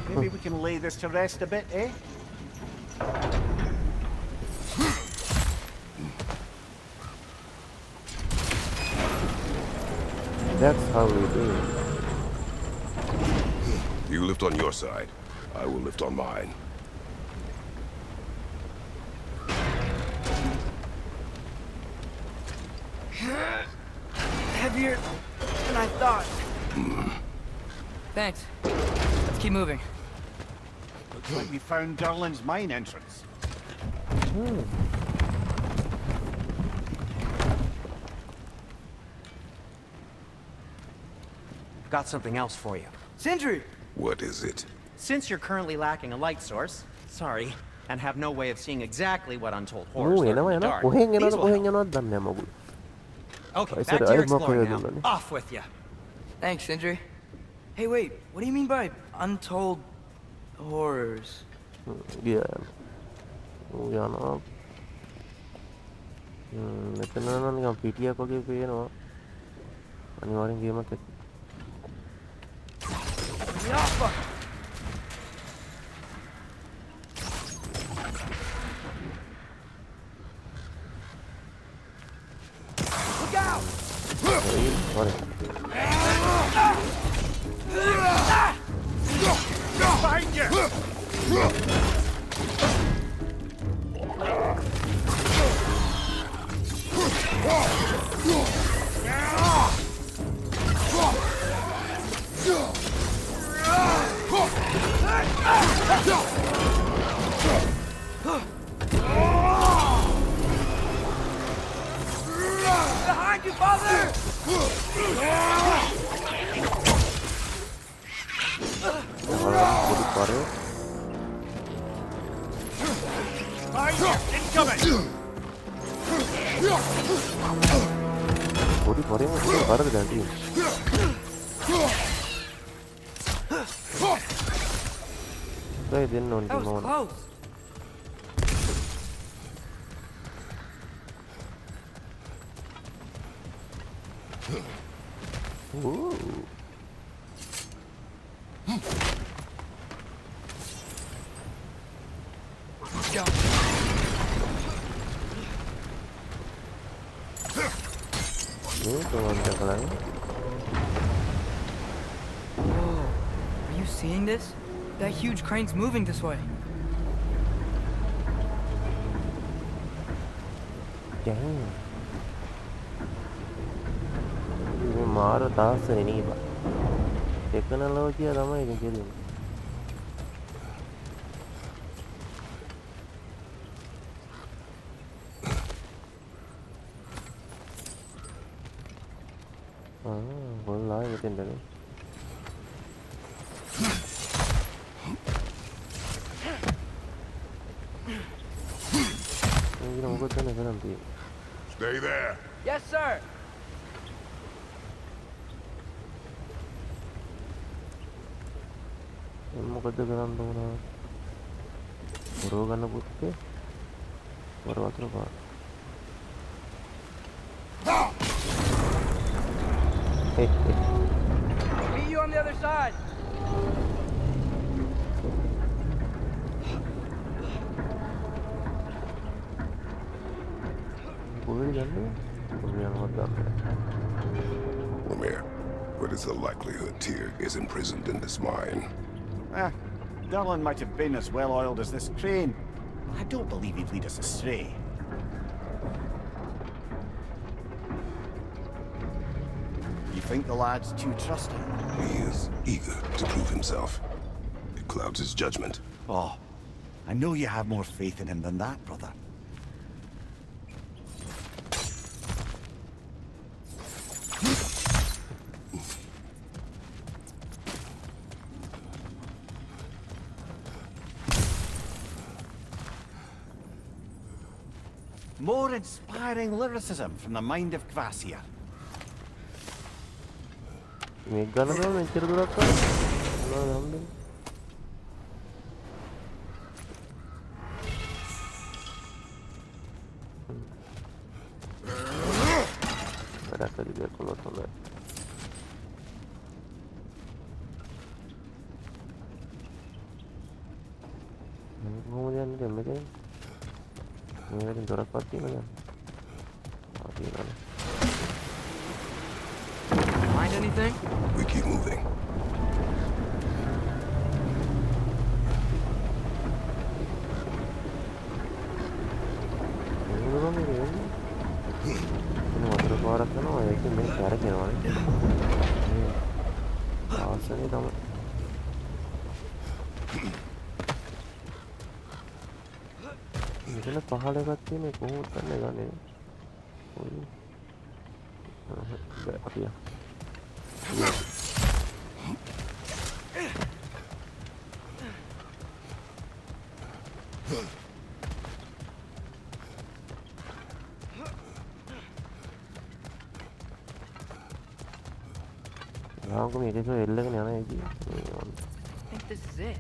[SPEAKER 6] Maybe we can lay this to rest a bit, eh?
[SPEAKER 1] That's how we do it.
[SPEAKER 4] You lift on your side. I will lift on mine.
[SPEAKER 2] Heavier than I thought. Thanks. Let's keep moving.
[SPEAKER 6] Looks like we found Durlin's mine entrance.
[SPEAKER 5] Got something else for you.
[SPEAKER 2] Sindri!
[SPEAKER 4] What is it?
[SPEAKER 5] Since you're currently lacking a light source, sorry, and have no way of seeing exactly what untold horrors lurk in the dark, these will help. Okay, back to your exploring now. Off with you.
[SPEAKER 2] Thanks, Sindri. Hey, wait. What do you mean by untold horrors?
[SPEAKER 1] Iya. Ya no. Itu nana yang video apa gitu ya no. Ani orang game apa?
[SPEAKER 2] Yappa! Look out!
[SPEAKER 1] Sorry.
[SPEAKER 6] Behind you!
[SPEAKER 2] Behind you, father!
[SPEAKER 1] Body for him itu baru ganti. Saya dia non
[SPEAKER 2] That was
[SPEAKER 1] mau.
[SPEAKER 2] close. Go.
[SPEAKER 1] Ini tuh ada lagi.
[SPEAKER 2] seeing this? That huge crane's moving this way.
[SPEAKER 1] Dang. Ini මාර තාක්ෂණේ නේ බා. ටෙක්නොලොජිය තමයි ඉතින් කියන්නේ. ගොල්ලා මෙතෙන්ද නේ.
[SPEAKER 4] Stay there.
[SPEAKER 2] Yes, sir.
[SPEAKER 1] මොකද කරන්න ඕන? පොරව ගන්න පුත්තේ. පොර වතුර පාන.
[SPEAKER 2] Meet you on the other side.
[SPEAKER 4] Lemire, what is the likelihood Tyr is imprisoned in this mine?
[SPEAKER 6] Derlin might have been as well-oiled as this crane. I don't believe he'd lead us astray. You think the lad's too trusting?
[SPEAKER 4] He is eager to prove himself. It clouds his judgment.
[SPEAKER 6] Oh, I know you have more faith in him than that, brother. More inspiring lyricism from the mind of Kvasir.
[SPEAKER 2] Find anything?
[SPEAKER 4] We keep moving.
[SPEAKER 1] පහල එකක් තියෙන කොහොමද ගන්න ගන්නේ අපි
[SPEAKER 2] I think this is it.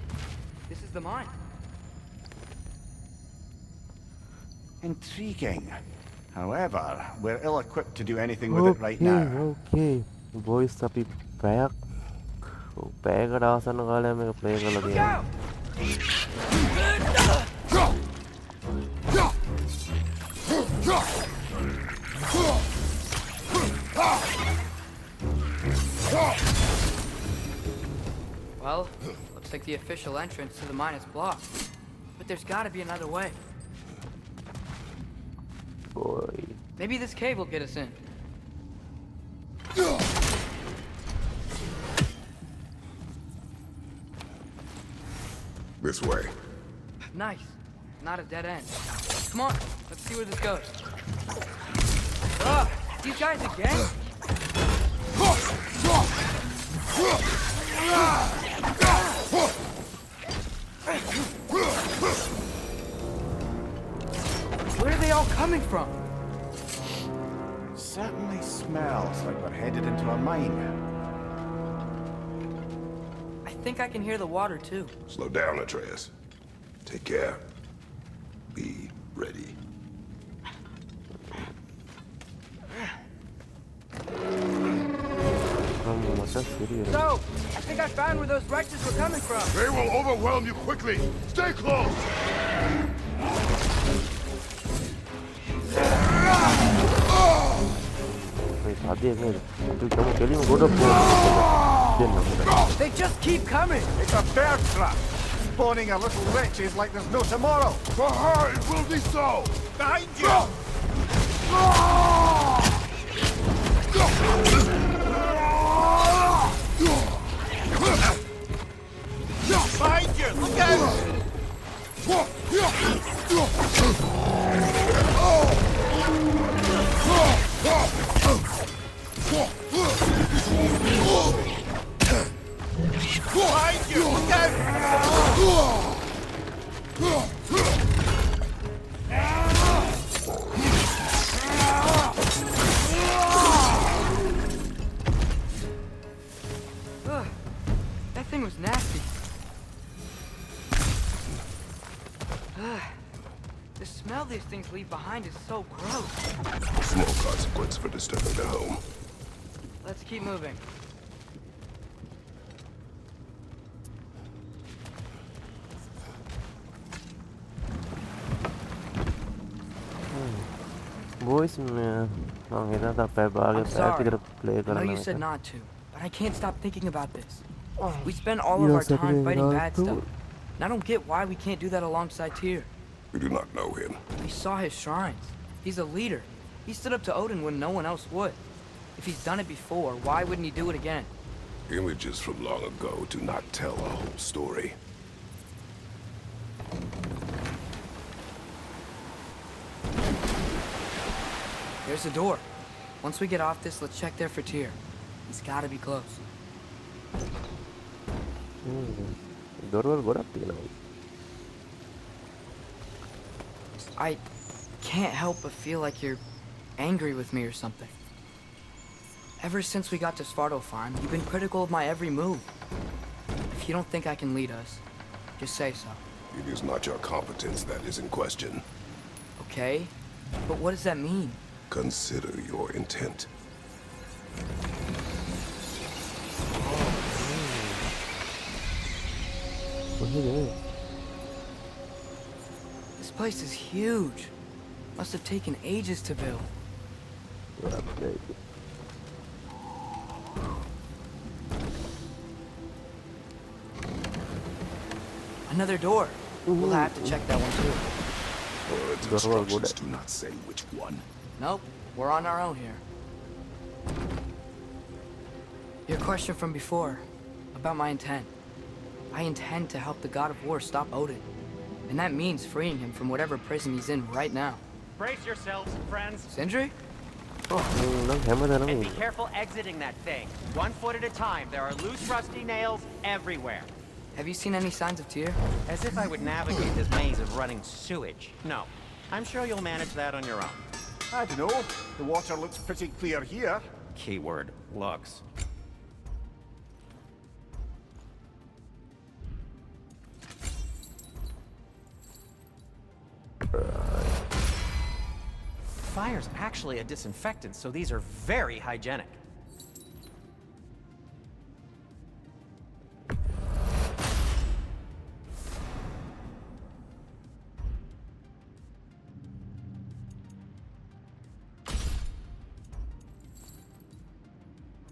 [SPEAKER 2] This is the mine.
[SPEAKER 6] Intriguing. However, we're ill-equipped to do anything with it right now.
[SPEAKER 1] Okay. Boys, අපි පැයකට ආසන්න කාලයක් මේක ප්ලේ කරලා තියෙනවා.
[SPEAKER 2] Well, looks like the official entrance to the mine is blocked. But there's gotta be another way.
[SPEAKER 1] Boy.
[SPEAKER 2] Maybe this cave will get us in.
[SPEAKER 4] This way.
[SPEAKER 2] Nice. Not a dead end. Come on, let's see where this goes. These guys again? Where are they all coming from?
[SPEAKER 6] Certainly smells like we're headed into a mine.
[SPEAKER 2] I think I can hear the water too.
[SPEAKER 4] Slow down, Atreus. Take care. Be ready.
[SPEAKER 2] So, I think I found where those wretches were coming from.
[SPEAKER 4] They will overwhelm you quickly. Stay close.
[SPEAKER 1] 사대에 그 너무 결리면 못 없어.
[SPEAKER 2] They just keep coming!
[SPEAKER 6] It's a bear trap! Spawning a little wretches like there's no tomorrow!
[SPEAKER 4] For her, it will be so!
[SPEAKER 6] Behind you! Behind you! Look out! Behind you! Look out!
[SPEAKER 2] Ugh, that thing was nasty. Ugh, the smell these things leave behind is so gross.
[SPEAKER 4] Small consequence for disturbing the home.
[SPEAKER 2] Let's keep moving.
[SPEAKER 1] Boys, I'm
[SPEAKER 2] sorry. I know you said not to, but I can't stop thinking about this. We spend all of our time fighting bad stuff, and I don't get why we can't do that alongside Tyr.
[SPEAKER 4] We do not know him.
[SPEAKER 2] We saw his shrines. He's a leader. He stood up to Odin when no one else would. If he's done it before, why wouldn't he do it again?
[SPEAKER 4] Images from long ago do not tell a whole story.
[SPEAKER 2] There's the door. Once we get off this, let's check there for Tyr. He's gotta be close. I can't help but feel like you're angry with me or something. Ever since we got to Svartalfheim, you've been critical of my every move. If you don't think I can lead us, just say so.
[SPEAKER 4] It is not your competence that is in question.
[SPEAKER 2] Okay? But what does that mean?
[SPEAKER 4] Consider your intent.
[SPEAKER 2] This place is huge. Must have taken ages to build. Another door. We'll have to check that one too.
[SPEAKER 4] Its instructions do not say which one.
[SPEAKER 2] Nope, we're on our own here. Your question from before, about my intent. I intend to help the god of war stop Odin. And that means freeing him from whatever prison he's in right now.
[SPEAKER 5] Brace yourselves, friends.
[SPEAKER 2] Sindri?
[SPEAKER 5] And be careful exiting that thing. 1 foot at a time. There are loose, rusty nails everywhere.
[SPEAKER 2] Have you seen any signs of Tyr?
[SPEAKER 5] As if I would navigate this maze of running sewage. No. I'm sure you'll manage that on your own.
[SPEAKER 6] I don't know. The water looks pretty clear here.
[SPEAKER 5] Keyword, looks. Fire's actually a disinfectant, so these are very hygienic.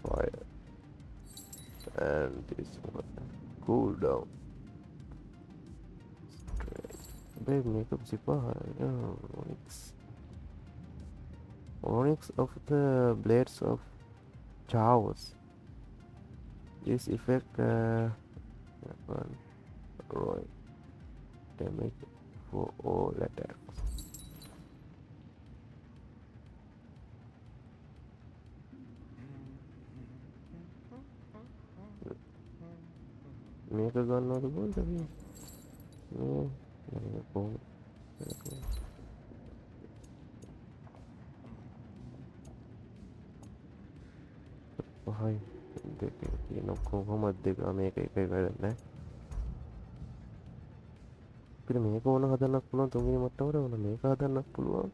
[SPEAKER 1] Fire. And this one. Cool down. Straight. Big makeup zipper. Onyx. Onyx of the blades of Chaos. This effect weapon roll damage for all attacks. මේක ගන්නවද බෝල්ද මේ කොහොම පහයි දෙක කියන කොහොමද දෙක මේක එකයි වැඩ නැහැ අපිට මේක ඕන හදන්නත් පුළුවන් තුන්වෙනි මට්ටමට ඕන මේක හදන්නත් පුළුවන්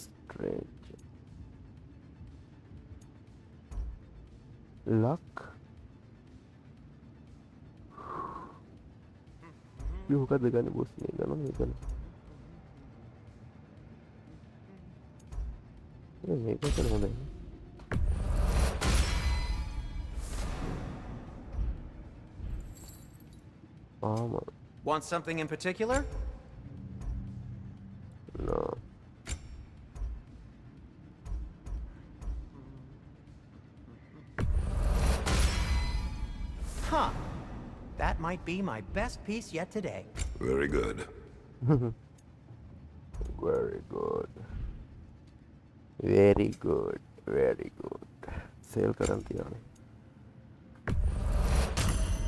[SPEAKER 1] ස්ට්‍රේච් luck මොකක්ද ගන්න බොස් මේ ගන්න මේක කරන හොඳයි armor.
[SPEAKER 5] Want something in particular?
[SPEAKER 1] No.
[SPEAKER 5] Huh. That might be my best piece yet today.
[SPEAKER 4] Very good.
[SPEAKER 1] Very good. Very good. Very good. Sale karan tiyani.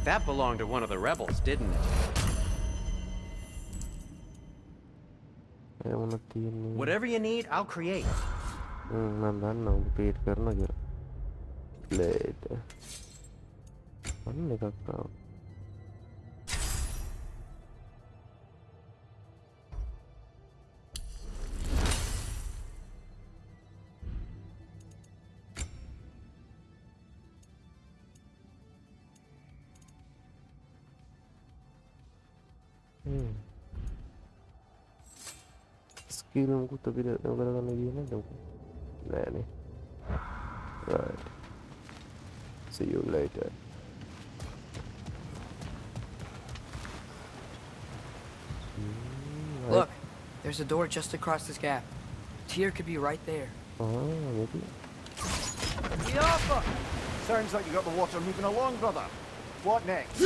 [SPEAKER 5] That belonged to one of the rebels, didn't it? Whatever you need, I'll create.
[SPEAKER 1] මම දන්නවා repeat කරනවා කියලා. Plate. අන්න එකක් ආවා. Skill මොකුත් අපිට කරගන්න ගියේ නැද්ද මොකද? නෑනේ. Right. See you later.
[SPEAKER 2] Look, there's a door just across this gap. Tyr could be right there.
[SPEAKER 1] Maybe.
[SPEAKER 6] Yaffa! Sounds like you got the water moving along, brother. What next?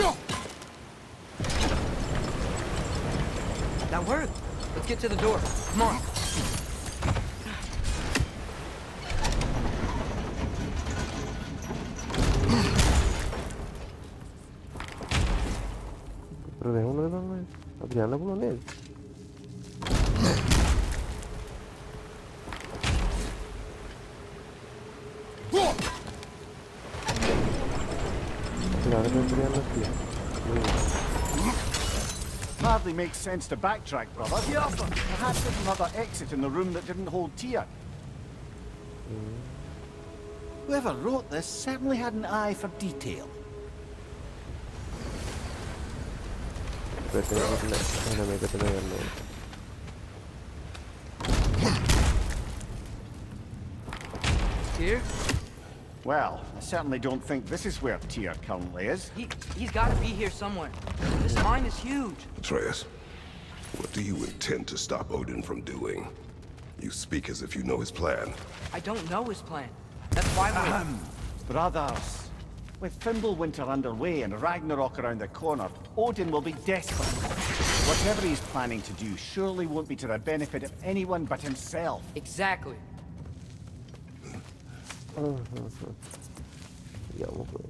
[SPEAKER 2] That worked. Let's get to the door. Come on.
[SPEAKER 1] අපි යන්න පුළුවන් නේද?
[SPEAKER 6] Hardly makes sense to backtrack, brother. Perhaps there's another exit in the room that didn't hold Tyr. Whoever wrote this certainly had an eye for detail.
[SPEAKER 2] Tyr?
[SPEAKER 6] Well, I certainly don't think this is where Tyr currently is.
[SPEAKER 2] He's got to be here somewhere. This mine is huge.
[SPEAKER 4] Atreus, what do you intend to stop Odin from doing? You speak as if you know his plan.
[SPEAKER 2] I don't know his plan. That's why we're...
[SPEAKER 6] Brothers, with Fimbulwinter underway and Ragnarok around the corner, Odin will be desperate. Whatever he's planning to do surely won't be to the benefit of anyone but himself.
[SPEAKER 2] Exactly.
[SPEAKER 1] Yeah, we'll go.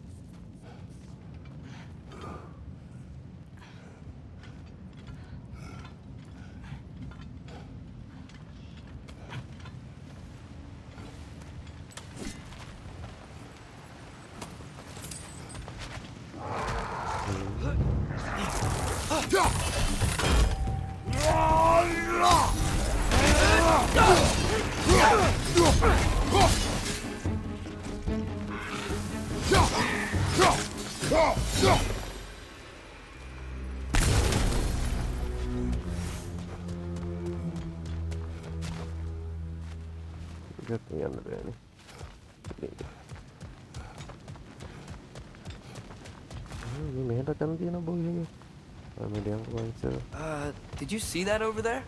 [SPEAKER 2] Did you see that over there?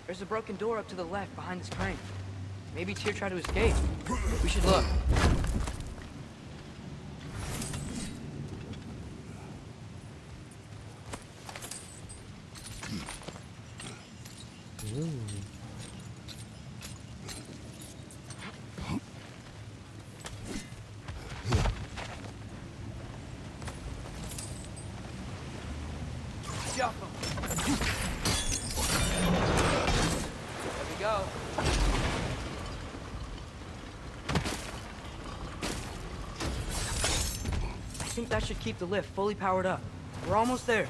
[SPEAKER 2] There's a broken door up to the left behind this crane. Maybe Tyr tried to escape. We should look. I think that should keep the lift fully powered up. We're almost there.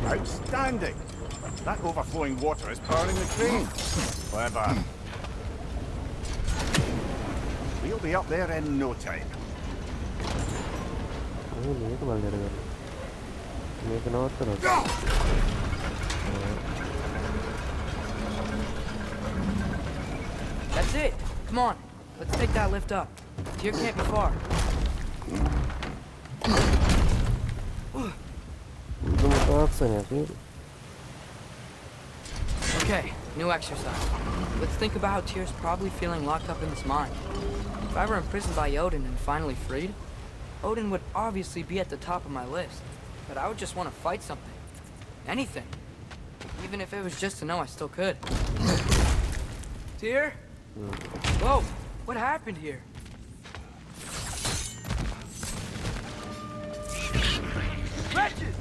[SPEAKER 6] Outstanding! That overflowing water is powering the crane. Clever. We'll be up there in no time.
[SPEAKER 2] That's it. Come on. Let's take that lift up. Tyr can't be far. Okay, new exercise. Let's think about how Tyr's probably feeling locked up in this mine. If I were imprisoned by Odin and finally freed, Odin would obviously be at the top of my list. But I would just want to fight something. Anything. Even if it was just to know I still could. Tyr? Whoa, what happened here? Wretches!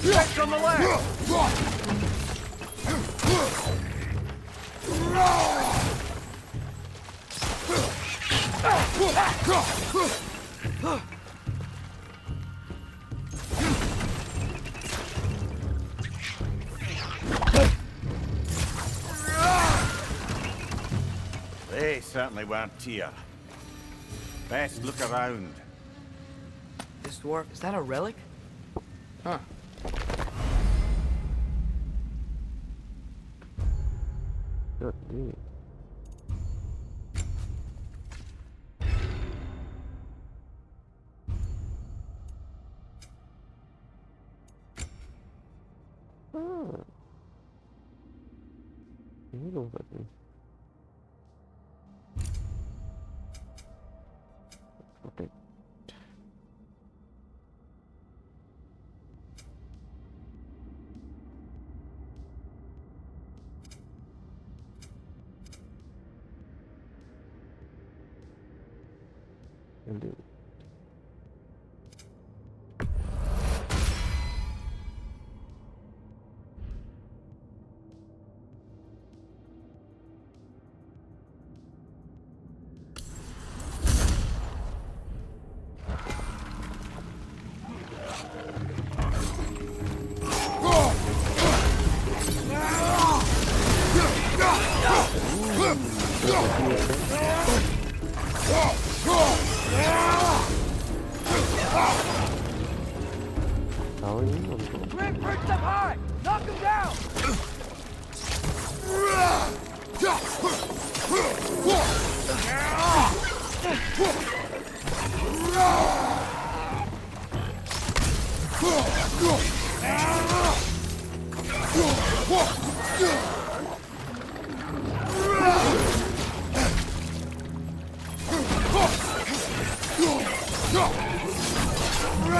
[SPEAKER 6] Right on the left! They certainly weren't Tyr. Best look around.
[SPEAKER 2] This dwarf, is that a relic? Huh.
[SPEAKER 1] Good dude. Ini dong tadi. Oke. Ini. Tahu ini untuk
[SPEAKER 2] Bring perched up high! Knock him down!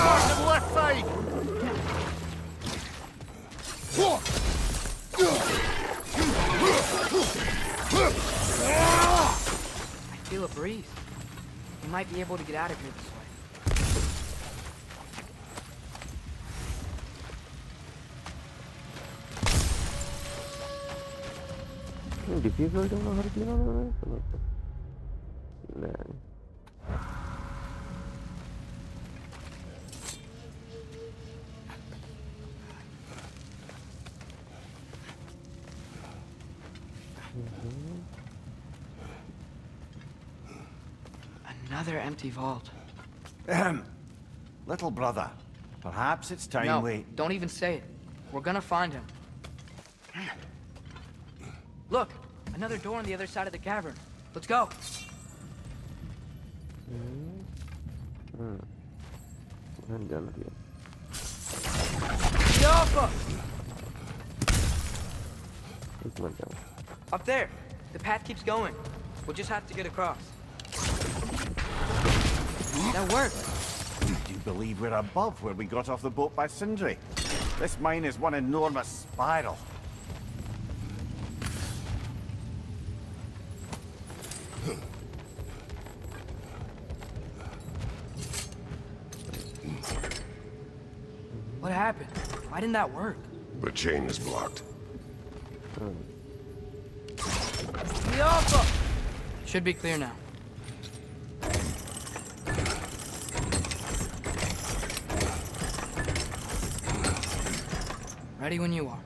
[SPEAKER 6] To the left side!
[SPEAKER 2] I feel a breeze. We might be able to get out of here this way.
[SPEAKER 1] difficult yang harus gimana? Nah.
[SPEAKER 2] Another empty vault.
[SPEAKER 6] Little brother, perhaps it's time
[SPEAKER 2] No,
[SPEAKER 6] we...
[SPEAKER 2] don't even say it. We're gonna find him. Look, another door on the other side of the cavern. Let's go. Yoppa! Up there. The path keeps going. We'll just have to get across. That worked.
[SPEAKER 6] Do you believe we're above where we got off the boat by Sindri? This mine is one enormous spiral.
[SPEAKER 2] What happened? Why didn't that work?
[SPEAKER 4] The chain is blocked.
[SPEAKER 2] Yoppa! Should be clear now. Ready when you are.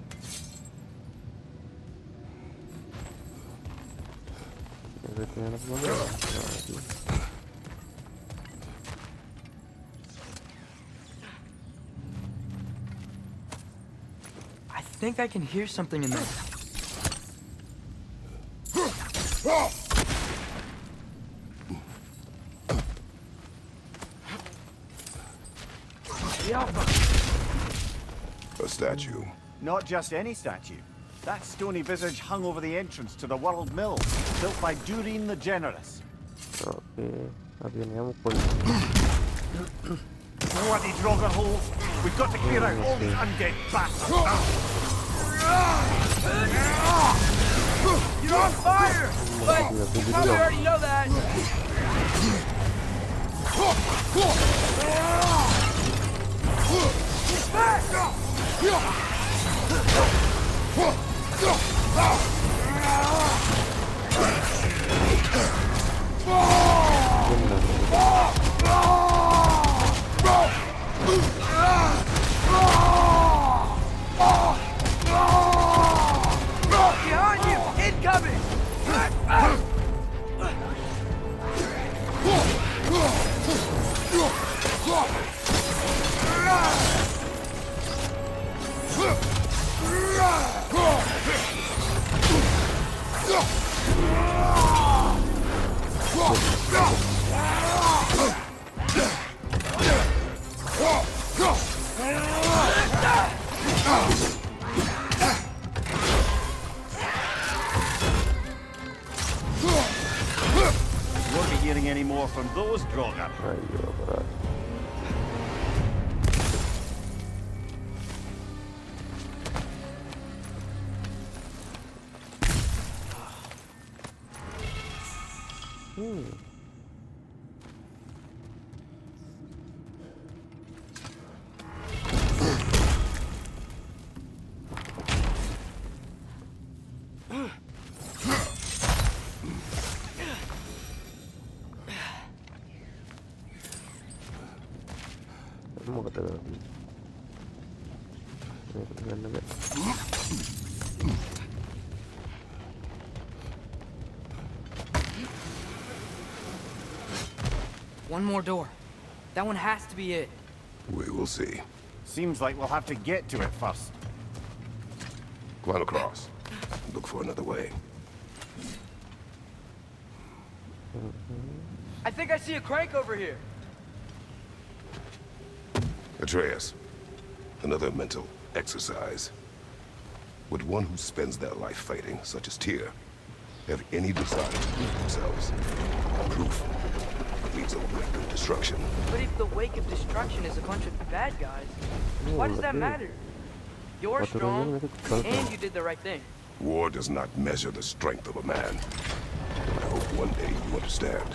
[SPEAKER 2] think I can hear something in there.
[SPEAKER 4] A statue.
[SPEAKER 6] Not just any statue. That stony visage hung over the entrance to the World Mill, built by Dureen the Generous.
[SPEAKER 1] Okay, habían ya por
[SPEAKER 6] Bloody Draugr holes! We've got to clear out all these undead bastards!
[SPEAKER 2] You're on fire! But you probably already know that. Behind you! Incoming!
[SPEAKER 6] Won't be hearing any more from those Draugr.
[SPEAKER 1] ayo berat. Mau kata lagi.
[SPEAKER 2] One more door. That one has to be it.
[SPEAKER 4] We will see.
[SPEAKER 6] Seems like we'll have to get to it first.
[SPEAKER 4] Climb across. Look for another way.
[SPEAKER 2] I think I see a crank over here.
[SPEAKER 4] Atreus, another mental exercise. Would one who spends their life fighting, such as Tyr, have any desire to prove themselves? Proof leads a wake of destruction.
[SPEAKER 2] But if the wake of destruction is a bunch of bad guys, why does that matter? You're strong, and you did the right thing.
[SPEAKER 4] War does not measure the strength of a man. I hope one day you understand.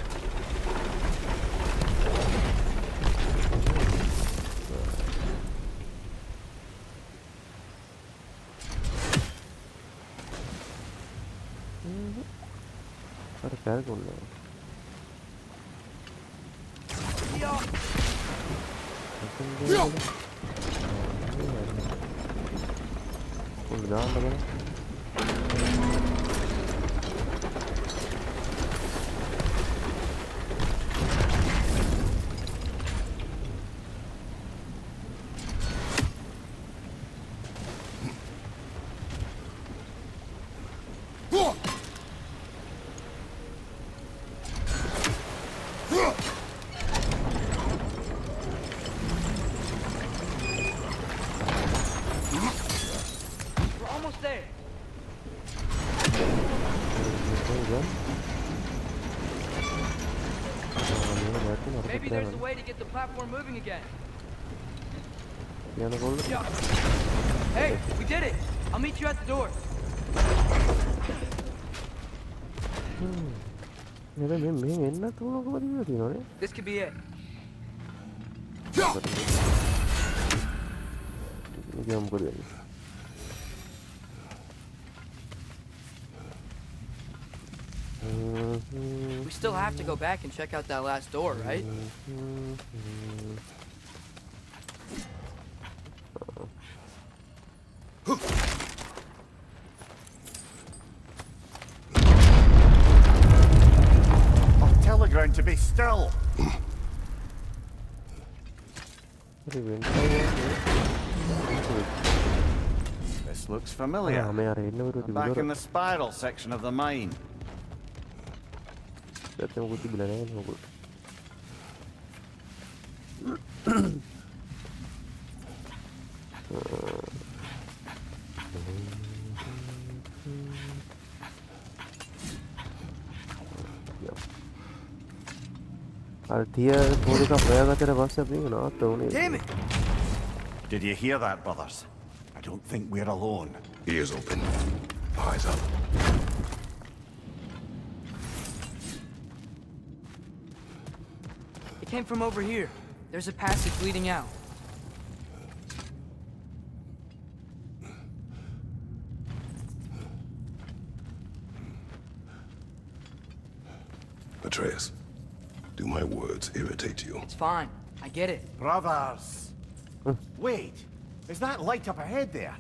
[SPEAKER 1] Ada cargo no. Udah ada kan?
[SPEAKER 2] We're almost there. Maybe there's a way to get the platform moving again. Hey, we did it! I'll meet you at the door. This could be it. We still have to go back and check out that last door, right?
[SPEAKER 6] I'll tell the ground to be still. This looks Looks familiar. I'm back in the spiral section of the mine.
[SPEAKER 2] Damn it!
[SPEAKER 6] Did you hear that, brothers? I don't think we're alone.
[SPEAKER 4] Ears open. Eyes up.
[SPEAKER 2] It came from over here. There's a passage leading out.
[SPEAKER 4] Atreus, do my words irritate you?
[SPEAKER 2] It's fine. I get it.
[SPEAKER 6] Brothers! Wait, is that light up ahead there?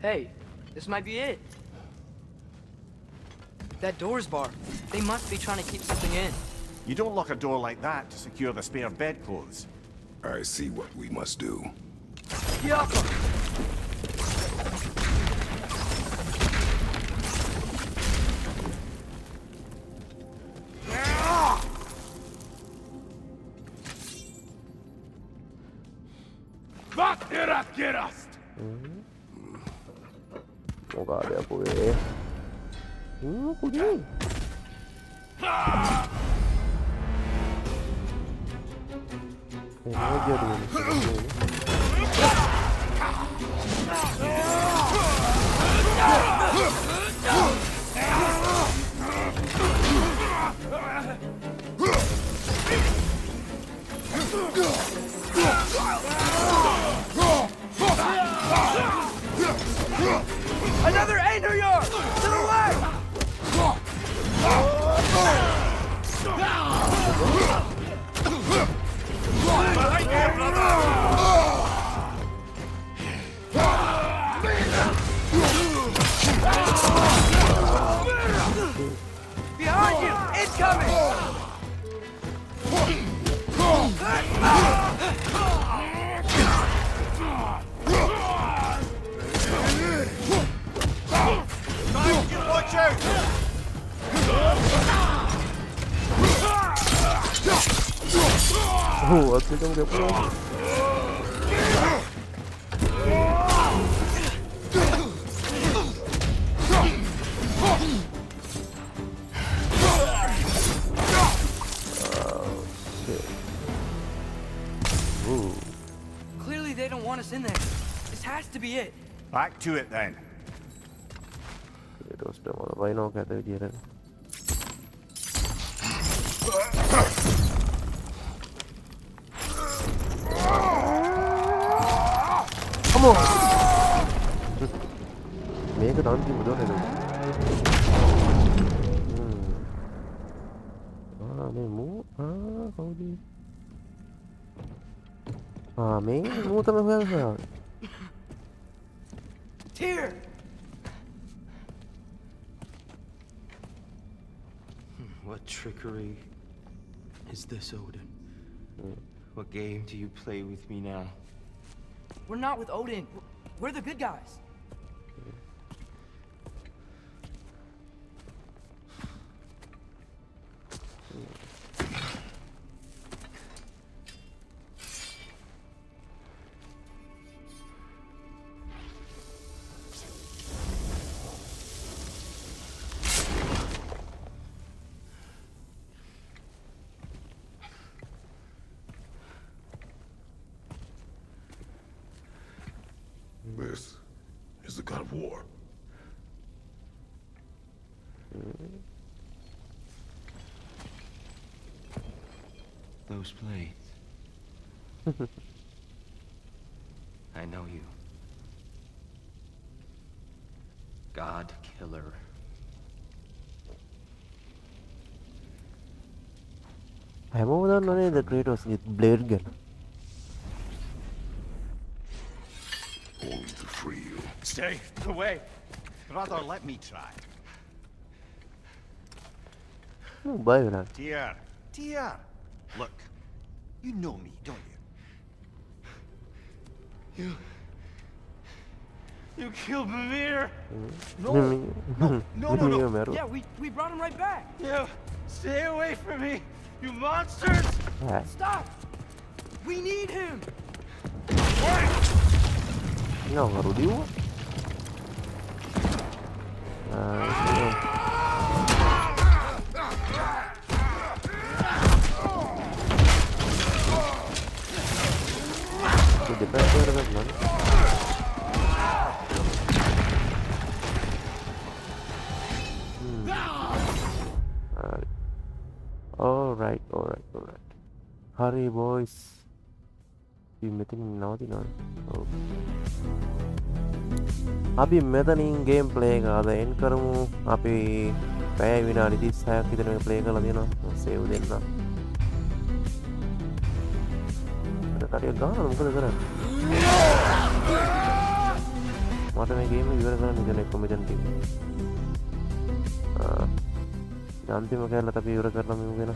[SPEAKER 2] Hey, this might be it. That door's barred. They must be trying to keep something in.
[SPEAKER 6] You don't lock a door like that to secure the spare bedclothes.
[SPEAKER 4] I see what we must do.
[SPEAKER 2] Yup!
[SPEAKER 1] Moga ada apa eh? Kuning. Aja dulu.
[SPEAKER 2] Another Aetheryar! To the left!
[SPEAKER 6] Right here, brother!
[SPEAKER 2] Behind you! Incoming!
[SPEAKER 6] Watch out!
[SPEAKER 1] Oh, aku jangan dia pulang.
[SPEAKER 2] Clearly they don't want us in there. This has to be it.
[SPEAKER 6] Back to it then.
[SPEAKER 1] Terus dah malah baik nak kata dia dah. Come on. මේක තන්ති මුදවන්නේ නේද? මේ කවුද? මේ තමයි හොයන්නේ.
[SPEAKER 2] Here!
[SPEAKER 9] What trickery is this, Odin? What game do you play with me now?
[SPEAKER 2] We're not with Odin. We're the good guys.
[SPEAKER 4] This is the god of war.
[SPEAKER 9] Those blades. I know you. God killer.
[SPEAKER 1] හැමෝම දන්නවනේ ද ක්‍රේටෝස්ගේ blade ගැන.
[SPEAKER 4] Only to free you.
[SPEAKER 6] Stay away. Brother, let me try.
[SPEAKER 1] බය වෙලා.
[SPEAKER 6] Dear. Look, you know me, don't you?
[SPEAKER 9] You killed Mimir!
[SPEAKER 2] No. Yeah, we brought him right back.
[SPEAKER 9] You stay away from me, you monsters!
[SPEAKER 2] Stop! We need him!
[SPEAKER 1] No, Rudio. Alright. Hurry, boys. We meeting now, අපි මෙතනින් game play එක අද එන් කරමු. අපි පැය විනාඩි 36ක් විතර මේ ප්ලේ කරලා තියෙනවා. සේව් දෙන්න. කටිය ගන්න මොකද කරන්නේ? මට මේ ගේම් එක ඉවර කරන්න ඉගෙන එක්ක මෙතන තියෙනවා. අන්තිම කැලලත් අපි ඉවර කරලා මෙමු වෙන.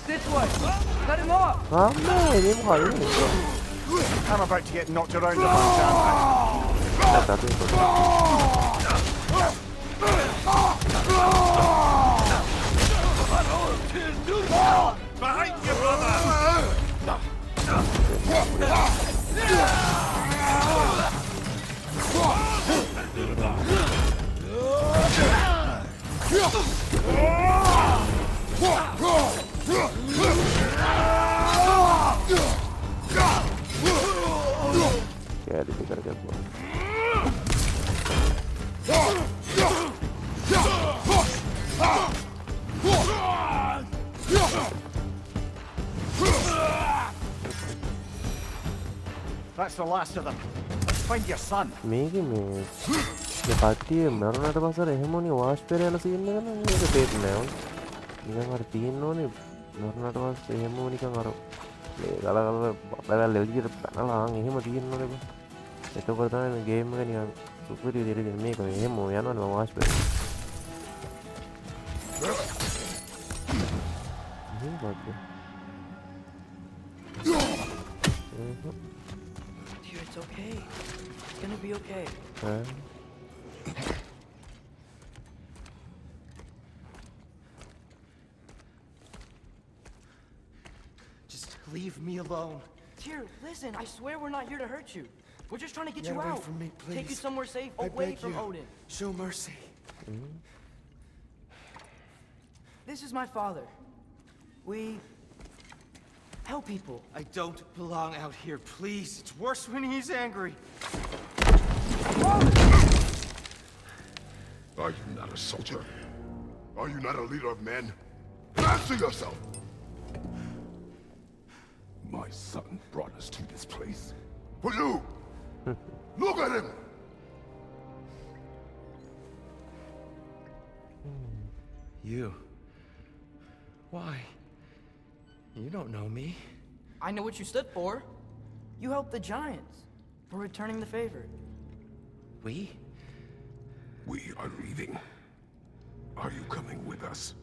[SPEAKER 2] This way! Cut him off!
[SPEAKER 6] I'm about to get knocked around a bunch, aren't I?
[SPEAKER 3] Behind you, brother!
[SPEAKER 6] That's the last of them. Let's find your son.
[SPEAKER 1] මේක මේ කට්ටිය මරුණට පස්සේ එහෙමෝනේ වාෂ්පේර යන සීන් එක නම් මේක තේරෙන්නේ නැහැ. නිකන් අර තියෙන්නේ මරුණට පස්සේ එහෙමෝ නිකන් අර මේ ගලගල බබල් එළියට පැනලා එහෙම තියෙන්නේ බෑ. එතකොට තමයි මේ ගේම් එක නිකන් සුපිරි විදිහට මේක එහෙමෝ යනවනේ වාෂ්පේර.
[SPEAKER 2] Dear, it's okay. It's gonna be okay.
[SPEAKER 9] Just leave me alone.
[SPEAKER 2] Dear, listen, I swear we're not here to hurt you. We're just trying to get
[SPEAKER 9] Get
[SPEAKER 2] you
[SPEAKER 9] away
[SPEAKER 2] out.
[SPEAKER 9] from me, please.
[SPEAKER 2] Take you somewhere safe,
[SPEAKER 9] I
[SPEAKER 2] away
[SPEAKER 9] beg
[SPEAKER 2] from
[SPEAKER 9] you.
[SPEAKER 2] Odin.
[SPEAKER 9] Show mercy.
[SPEAKER 2] This is my father. We help people.
[SPEAKER 9] I don't belong out here, please. It's worse when he's angry.
[SPEAKER 4] Are you not a soldier? Are you not a leader of men? Answer yourself! My son brought us to this place. For you! Look at him!
[SPEAKER 9] You. Why? You don't know me.
[SPEAKER 2] I know what you stood for. You helped the Giants. We're returning the favor.
[SPEAKER 9] We?
[SPEAKER 4] We are leaving. Are you coming with us?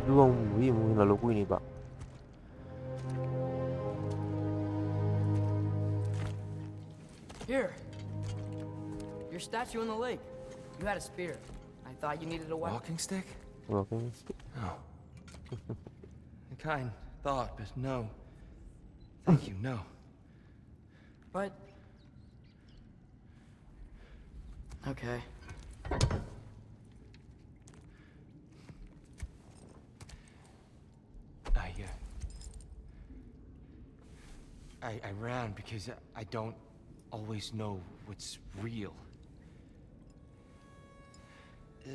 [SPEAKER 1] Buông vì mùi là lục quy này bạn.
[SPEAKER 2] Here. Your statue in the lake. You had a spear. I thought you needed a weapon.
[SPEAKER 9] Walking stick?
[SPEAKER 1] Walking stick.
[SPEAKER 9] No. A kind thought, but no. Thank you, no.
[SPEAKER 2] But... Okay.
[SPEAKER 9] I ran because I don't always know what's real.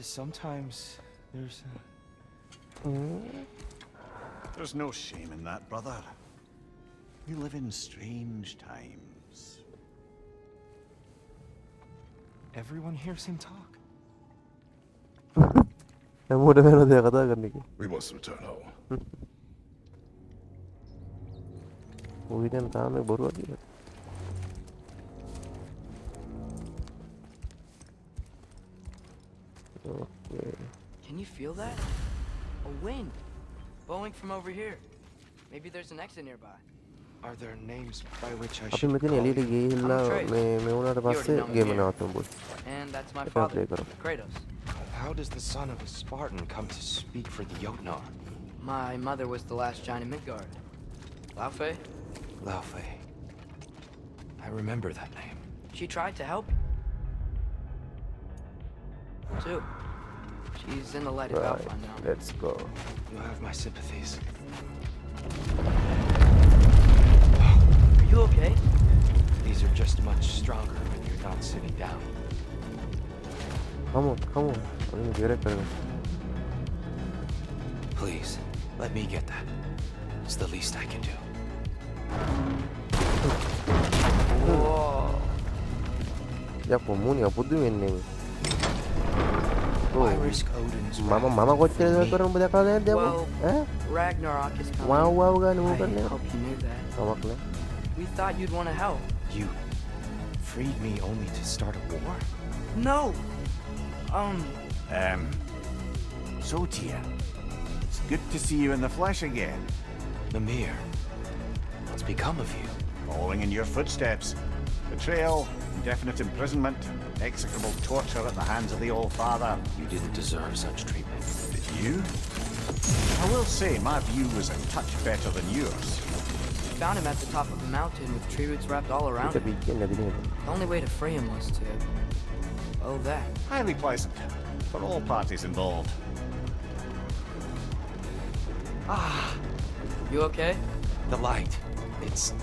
[SPEAKER 9] Sometimes there's
[SPEAKER 6] There's no shame in that, brother. We live in strange times.
[SPEAKER 9] Everyone hears him talk.
[SPEAKER 4] We must return home.
[SPEAKER 1] 우리는 다음에 뭐로 하기로. Okay.
[SPEAKER 2] Can you feel that? A wind. Blowing from over here. Maybe there's an exit nearby.
[SPEAKER 9] Are there names by which I
[SPEAKER 1] අපි
[SPEAKER 9] should
[SPEAKER 1] මෙතන
[SPEAKER 9] call
[SPEAKER 1] එළියට
[SPEAKER 9] you?
[SPEAKER 1] ගිහිල්ලා මේ වුණාට පස්සේ ගේම නවත්තමු boss.
[SPEAKER 2] And that's my
[SPEAKER 1] Let's
[SPEAKER 2] father,
[SPEAKER 1] play කරමු.
[SPEAKER 2] Kratos.
[SPEAKER 9] How does the son of a Spartan come to speak for the Jotnar?
[SPEAKER 2] My mother was the last giant in Midgard. Laufey?
[SPEAKER 9] Laufey. I remember that name.
[SPEAKER 2] She tried to help you. Too. She's in the light of
[SPEAKER 1] Right,
[SPEAKER 2] Alpha now.
[SPEAKER 1] let's go.
[SPEAKER 9] You have my sympathies.
[SPEAKER 2] Are you okay?
[SPEAKER 9] These are just much stronger when you're not sitting down.
[SPEAKER 1] Come on. 우리는 기다릴 거야.
[SPEAKER 9] Please, let me get that. It's the least I can do.
[SPEAKER 2] Whoa.
[SPEAKER 1] 야, muni가 부දු했네.
[SPEAKER 9] Why risk Odin's wrath
[SPEAKER 1] Mama
[SPEAKER 9] for
[SPEAKER 1] කොච්චර
[SPEAKER 9] me?
[SPEAKER 1] කරන බුද කාලේ දෙමු.
[SPEAKER 2] Well,
[SPEAKER 1] ඈ?
[SPEAKER 2] Ragnarok is coming.
[SPEAKER 1] Wow ගන්න
[SPEAKER 2] I
[SPEAKER 1] මොකක්ද?
[SPEAKER 2] hope you knew that.
[SPEAKER 1] කමක් නෑ.
[SPEAKER 2] We thought you'd want to help.
[SPEAKER 9] You freed me only to start a war?
[SPEAKER 2] No!
[SPEAKER 6] So Tyr, it's good to see you in the flesh again.
[SPEAKER 9] Mimir, what's become of you?
[SPEAKER 6] Following in your footsteps. Betrayal, indefinite imprisonment, execrable torture at the hands of the Old Father.
[SPEAKER 9] You didn't deserve such treatment.
[SPEAKER 6] Did you? I will say my view was a touch better than yours.
[SPEAKER 2] We found him at the top of a mountain with tree roots wrapped all around him. The only way to free him was to... oh, that.
[SPEAKER 6] Highly pleasant for all parties involved.
[SPEAKER 2] You okay?
[SPEAKER 9] The light. It's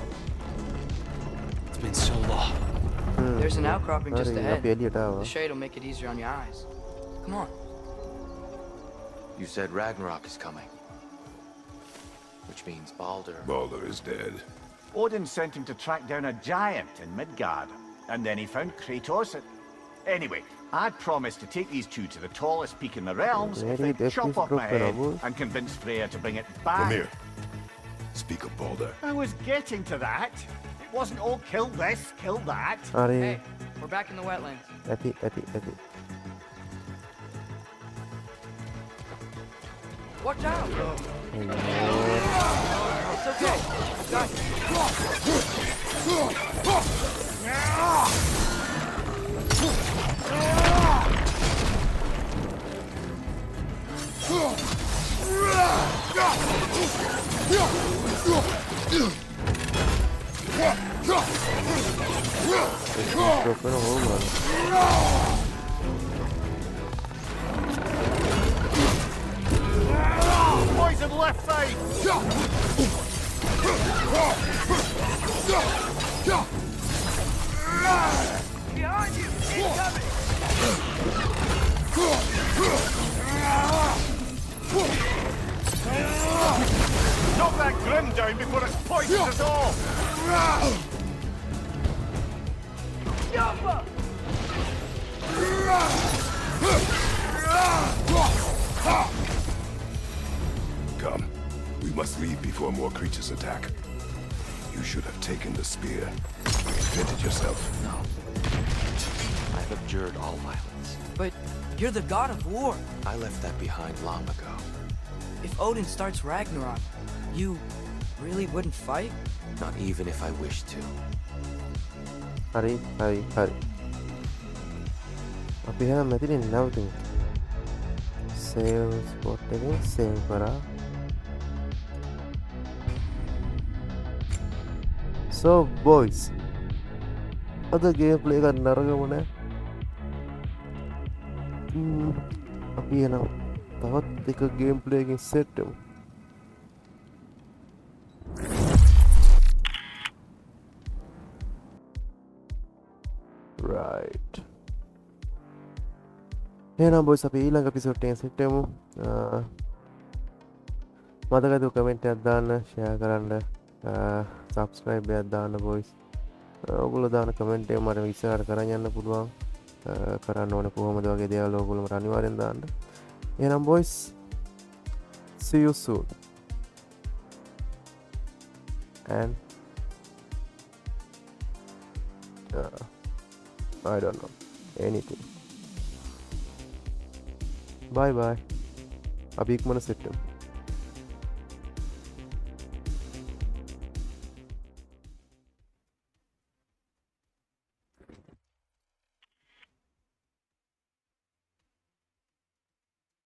[SPEAKER 9] been so long.
[SPEAKER 2] There's an outcropping just
[SPEAKER 1] හරි,
[SPEAKER 2] ahead.
[SPEAKER 1] අපි එළියට ආවා.
[SPEAKER 2] The shade will make it easier on your eyes. Come on.
[SPEAKER 9] You said Ragnarok is coming. Which means Baldur.
[SPEAKER 4] Baldur is dead.
[SPEAKER 6] Odin sent him to track down a giant in Midgard, and then he found Kratos. Anyway, I'd promised to take these two to the tallest peak in the realms if
[SPEAKER 1] Very
[SPEAKER 6] they'd chop off my head
[SPEAKER 1] disrespectful.
[SPEAKER 6] and convince Freya to bring it back.
[SPEAKER 4] Mimir, speak of Baldur.
[SPEAKER 6] I was getting to that. It wasn't all kill this, kill that.
[SPEAKER 1] හරි.
[SPEAKER 2] Hey, we're back in the wetlands.
[SPEAKER 1] ඇති.
[SPEAKER 2] Watch out! It's okay. Got you.
[SPEAKER 1] Trocando roubo, mano.
[SPEAKER 6] Poison left side.
[SPEAKER 2] Behind you! Incoming!
[SPEAKER 6] Knock that grim down before it poisons us all.
[SPEAKER 2] Jump!
[SPEAKER 4] Come. We must leave before more creatures attack. You should have taken the spear. Defended yourself.
[SPEAKER 9] No. I've abjured all violence.
[SPEAKER 2] But you're the god of war.
[SPEAKER 9] I left that behind long ago.
[SPEAKER 2] If Odin starts Ragnarok, you really wouldn't fight?
[SPEAKER 9] Not even if I wished to.
[SPEAKER 1] හරි හරි හරි අපි එහෙනම් මෙතනින් නවතිමු save spot එකේ save කරා so boys අද game play එකක් නරකම නෑ අපි එහෙනම් තවත් එක ගේම් ප්ලේ එකකින් සෙට් වෙමු right එහෙනම් boys අපි ඊළඟ එපිසෝඩ් එකෙන් සෙට් වෙමු මතකද කමෙන්ට් එකක් දාන්න ෂෙයා කරන්න subscribe එකක් දාන්න boys ඔයගොල්ලෝ දාන කමෙන්ට් එක මට ඉස්සරහට කරන් යන්න පුළුවන් කරන්න ඕනේ කොහොමද වගේ දේවල් ඔයගොල්ලෝ මට අනිවාර්යෙන් දාන්න එහෙනම් boys see you soon and I don't know anything bye bye අපි ඉක්මන සෙට් වෙමු